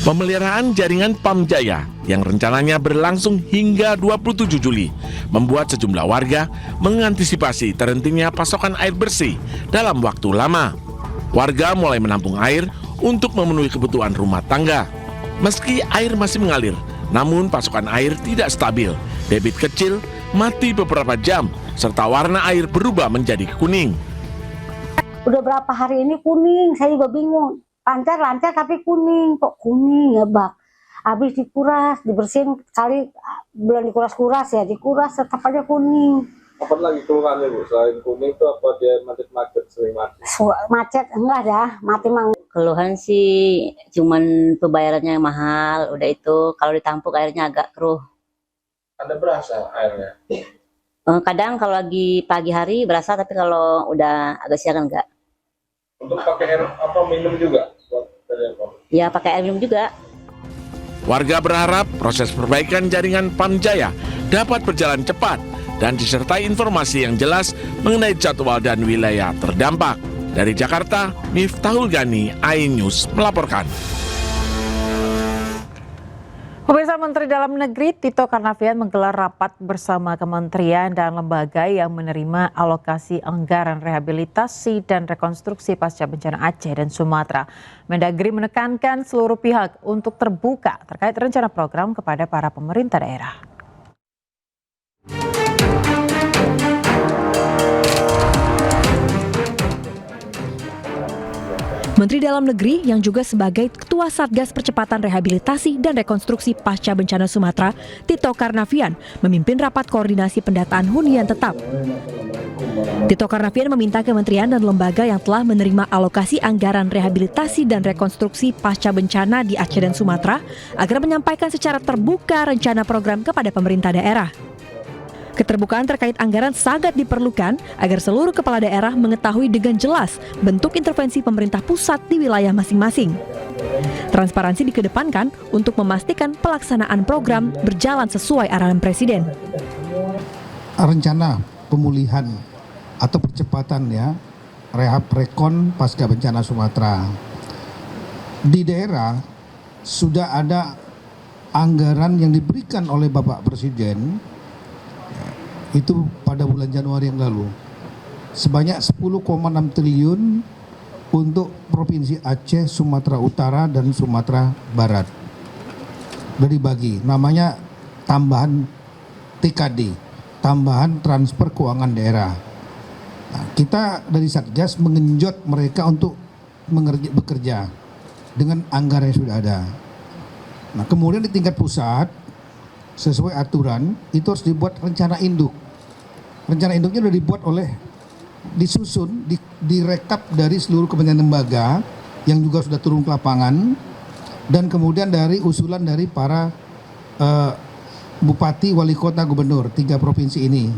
[SPEAKER 9] Pemeliharaan jaringan PAM Jaya yang rencananya berlangsung hingga 27 Juli membuat sejumlah warga mengantisipasi terhentinya pasokan air bersih dalam waktu lama. Warga mulai menampung air untuk memenuhi kebutuhan rumah tangga. Meski air masih mengalir, namun pasokan air tidak stabil. Debit kecil, mati beberapa jam, serta warna air berubah menjadi kuning.
[SPEAKER 8] Udah berapa hari ini kuning, saya juga bingung. Lancar tapi kuning, kok kuning ya bak. Habis dikuras, dibersihin kali, belum dikuras-kuras ya, dikuras tetap aja kuning.
[SPEAKER 7] Apa lagi keluhannya Bu? Selain kuning itu apa dia macet-macet, sering macet?
[SPEAKER 8] Macet enggak dah, mati mang.
[SPEAKER 10] Keluhan sih cuman pembayarannya yang mahal, udah itu kalau ditampung airnya agak keruh.
[SPEAKER 7] Anda berasa airnya?
[SPEAKER 10] Kadang kalau lagi pagi hari berasa, tapi kalau udah agak siang enggak.
[SPEAKER 7] Untuk pakai air apa minum juga?
[SPEAKER 10] Ya pakai air minum juga.
[SPEAKER 9] Warga berharap proses perbaikan jaringan PAM Jaya dapat berjalan cepat dan disertai informasi yang jelas mengenai jadwal dan wilayah terdampak. Dari Jakarta, Miftahul Gani, iNews melaporkan.
[SPEAKER 1] Pemirsa, Menteri Dalam Negeri Tito Karnavian menggelar rapat bersama kementerian dan lembaga yang menerima alokasi anggaran rehabilitasi dan rekonstruksi pasca bencana Aceh dan Sumatera. Mendagri menekankan seluruh pihak untuk terbuka terkait rencana program kepada para pemerintah daerah.
[SPEAKER 23] Menteri Dalam Negeri yang juga sebagai Ketua Satgas Percepatan Rehabilitasi dan Rekonstruksi Pasca Bencana Sumatera, Tito Karnavian, memimpin rapat koordinasi pendataan hunian tetap. Tito Karnavian meminta kementerian dan lembaga yang telah menerima alokasi anggaran rehabilitasi dan rekonstruksi pasca bencana di Aceh dan Sumatera agar menyampaikan secara terbuka rencana program kepada pemerintah daerah. Keterbukaan terkait anggaran sangat diperlukan agar seluruh kepala daerah mengetahui dengan jelas bentuk intervensi pemerintah pusat di wilayah masing-masing. Transparansi dikedepankan untuk memastikan pelaksanaan program berjalan sesuai arahan Presiden.
[SPEAKER 24] Rencana pemulihan atau percepatan ya rehab rekon pasca bencana Sumatera. Di daerah sudah ada anggaran yang diberikan oleh Bapak Presiden itu pada bulan Januari yang lalu sebanyak 10,6 triliun untuk Provinsi Aceh, Sumatera Utara dan Sumatera Barat. Sudah dibagi, namanya tambahan TKD, tambahan transfer keuangan daerah. Nah, kita dari Satgas mengenjot mereka untuk bekerja dengan anggaran yang sudah ada. Nah, kemudian di tingkat pusat sesuai aturan itu harus dibuat rencana induk. Rencana induknya sudah dibuat disusun, direkap dari seluruh kementerian lembaga yang juga sudah turun ke lapangan dan kemudian dari usulan dari para bupati, wali kota, gubernur, 3 provinsi ini.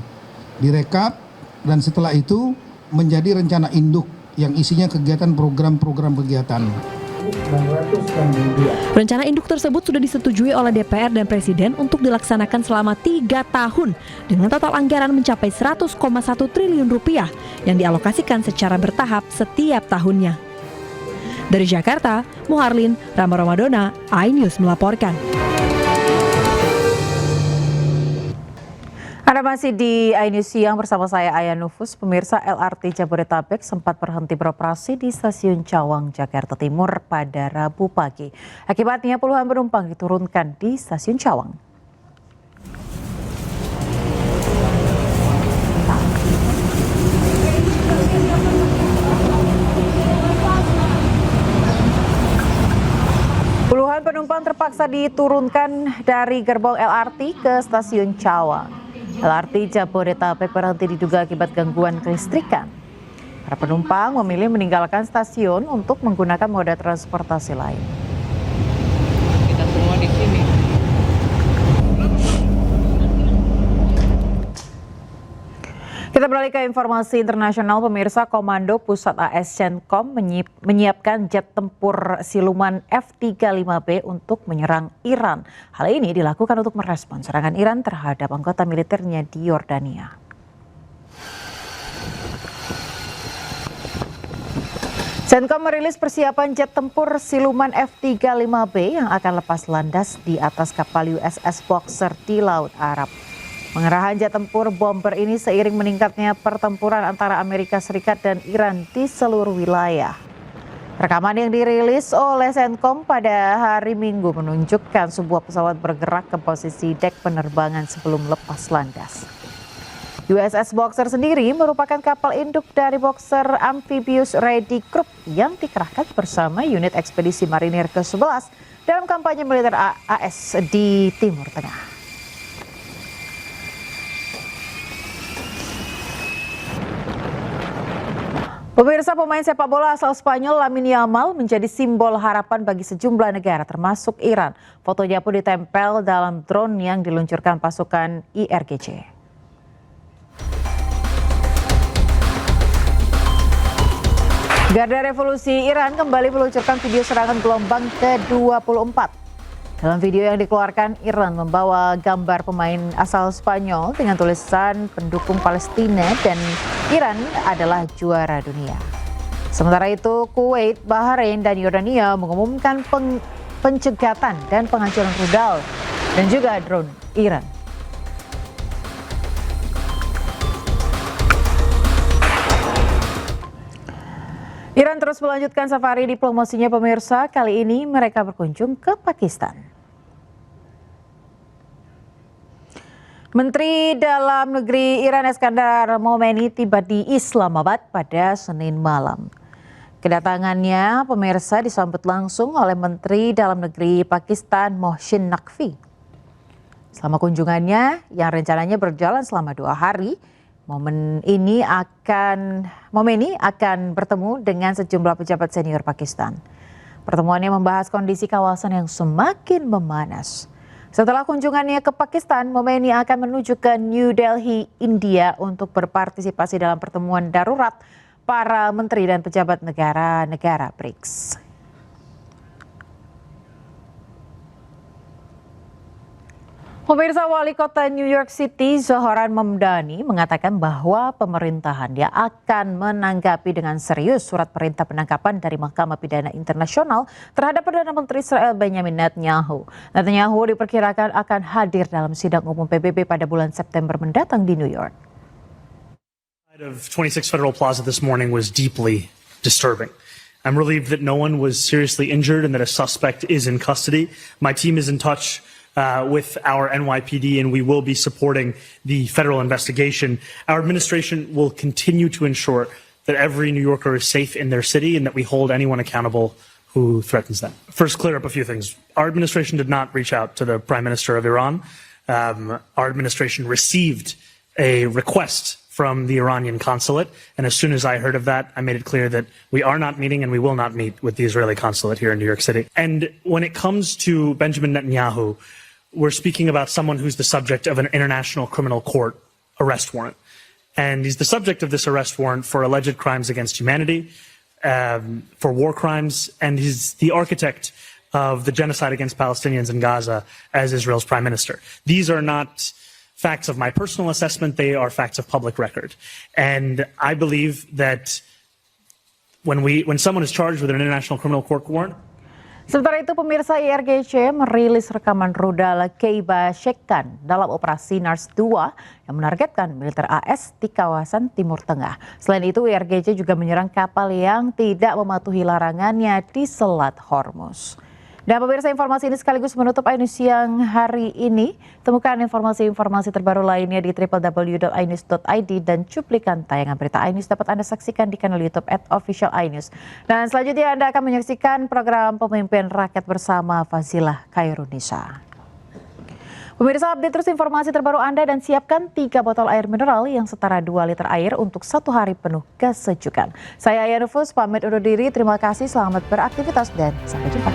[SPEAKER 24] Direkap dan setelah itu menjadi rencana induk yang isinya kegiatan program-program kegiatan.
[SPEAKER 23] Rencana induk tersebut sudah disetujui oleh DPR dan Presiden untuk dilaksanakan selama 3 tahun dengan total anggaran mencapai 100,1 triliun rupiah yang dialokasikan secara bertahap setiap tahunnya. Dari Jakarta, Muharlin, Rama Ramadona, iNews melaporkan.
[SPEAKER 1] Anda masih di iNews Siang bersama saya Aya Nufus. Pemirsa, LRT Jabodetabek sempat berhenti beroperasi di Stasiun Cawang, Jakarta Timur pada Rabu pagi. Akibatnya puluhan penumpang diturunkan di Stasiun Cawang. Puluhan penumpang terpaksa diturunkan dari gerbong LRT ke Stasiun Cawang. LRT Jabodetabek berhenti diduga akibat gangguan kelistrikan. Para penumpang memilih meninggalkan stasiun untuk menggunakan moda transportasi lain. Kita semua di sini. Kita beralih ke informasi internasional. Pemirsa, Komando Pusat AS CENTCOM menyiapkan jet tempur siluman F-35B untuk menyerang Iran. Hal ini dilakukan untuk merespon serangan Iran terhadap anggota militernya di Yordania. CENTCOM merilis persiapan jet tempur siluman F-35B yang akan lepas landas di atas kapal USS Boxer di Laut Arab. Pengerahan jet tempur bomber ini seiring meningkatnya pertempuran antara Amerika Serikat dan Iran di seluruh wilayah. Rekaman yang dirilis oleh CENTCOM pada hari Minggu menunjukkan sebuah pesawat bergerak ke posisi dek penerbangan sebelum lepas landas. USS Boxer sendiri merupakan kapal induk dari Boxer Amphibious Ready Group yang dikerahkan bersama unit ekspedisi marinir ke-11 dalam kampanye militer AS di Timur Tengah. Pemirsa, pemain sepak bola asal Spanyol Lamine Yamal menjadi simbol harapan bagi sejumlah negara termasuk Iran. Fotonya pun ditempel dalam drone yang diluncurkan pasukan IRGC. Garda Revolusi Iran kembali meluncurkan video serangan gelombang ke-24. Dalam video yang dikeluarkan, Iran membawa gambar pemain asal Spanyol dengan tulisan pendukung Palestina dan Iran adalah juara dunia. Sementara itu, Kuwait, Bahrain, dan Yordania mengumumkan pencegatan dan penghancuran rudal dan juga drone Iran. Iran terus melanjutkan safari diplomasinya, pemirsa. Kali ini mereka berkunjung ke Pakistan. Menteri Dalam Negeri Iran Eskandar Momeni tiba di Islamabad pada Senin malam. Kedatangannya, pemirsa, disambut langsung oleh Menteri Dalam Negeri Pakistan Mohsin Naqvi. Selama kunjungannya yang rencananya berjalan selama 2 hari, Momeni akan bertemu dengan sejumlah pejabat senior Pakistan. Pertemuannya membahas kondisi kawasan yang semakin memanas. Setelah kunjungannya ke Pakistan, Momeni akan menuju ke New Delhi, India untuk berpartisipasi dalam pertemuan darurat para menteri dan pejabat negara-negara BRICS. Pemirsa, Wali Kota New York City Zohran Mamdani mengatakan bahwa pemerintahannya akan menanggapi dengan serius surat perintah penangkapan dari Mahkamah Pidana Internasional terhadap Perdana Menteri Israel Benjamin Netanyahu. Netanyahu diperkirakan akan hadir dalam sidang umum PBB pada bulan September mendatang di New York.
[SPEAKER 2] Of 26 Federal Plaza this morning was deeply disturbing. I'm relieved that no one was seriously injured and that a suspect is in custody. My team is in touch with our NYPD, and we will be supporting the federal investigation. Our administration will continue to ensure that every New Yorker is safe in their city and that we hold anyone accountable who threatens them. First, clear up a few things. Our administration did not reach out to the Prime Minister of Iran. Our administration received a request from the Iranian consulate, and as soon as I heard of that, I made it clear that we are not meeting and we will not meet with the Israeli consulate here in New York City. And when it comes to Benjamin Netanyahu, we're speaking about someone who's the subject of an international criminal court arrest warrant. And he's the subject of this arrest warrant for alleged crimes against humanity, for war crimes, and he's the architect of the genocide against Palestinians in Gaza as Israel's prime minister. These are not facts of my personal assessment, they are facts of public record. And I believe that when someone is charged with an international criminal court warrant,
[SPEAKER 1] Sementara itu, pemirsa, IRGC merilis rekaman rudal Keiba Shekkan dalam operasi Nars 2 yang menargetkan militer AS di kawasan Timur Tengah. Selain itu, IRGC juga menyerang kapal yang tidak mematuhi larangannya di Selat Hormuz. Dan pemirsa, informasi ini sekaligus menutup iNews Siang hari ini. Temukan informasi-informasi terbaru lainnya di www.inews.id dan cuplikan tayangan berita iNews dapat Anda saksikan di kanal YouTube @officialinews. Dan selanjutnya Anda akan menyaksikan program Pemimpin Rakyat bersama Fazilah Khairunisa. Pemirsa, update terus informasi terbaru Anda dan siapkan 3 botol air mineral yang setara 2 liter air untuk 1 hari penuh kesejukan. Saya Aya Nufus, pamit undur diri. Terima kasih, selamat beraktivitas dan sampai jumpa.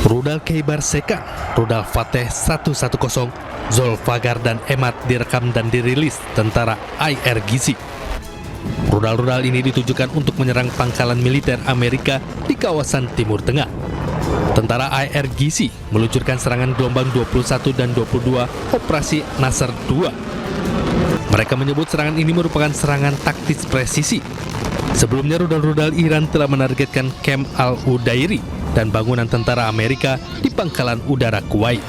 [SPEAKER 5] Rudal Keibar Shekkan, rudal Fateh 110, Zulfagar dan Emad direkam dan dirilis tentara IRGC. Rudal-rudal ini ditujukan untuk menyerang pangkalan militer Amerika di kawasan Timur Tengah. Tentara IRGC meluncurkan serangan gelombang 21 dan 22 Operasi Nasr 2. Mereka menyebut serangan ini merupakan serangan taktis presisi. Sebelumnya rudal-rudal Iran telah menargetkan Camp Al-Udairi dan bangunan tentara Amerika di pangkalan udara Kuwait.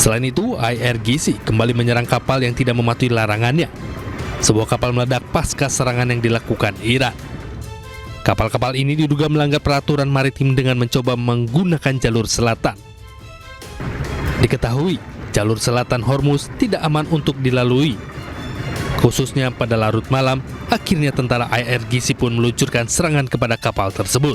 [SPEAKER 5] Selain itu, IRGC kembali menyerang kapal yang tidak mematuhi larangannya. Sebuah kapal meledak pasca serangan yang dilakukan Iran. Kapal-kapal ini diduga melanggar peraturan maritim dengan mencoba menggunakan jalur selatan. Diketahui, jalur selatan Hormuz tidak aman untuk dilalui. Khususnya pada larut malam, akhirnya tentara IRGC pun meluncurkan serangan kepada kapal tersebut.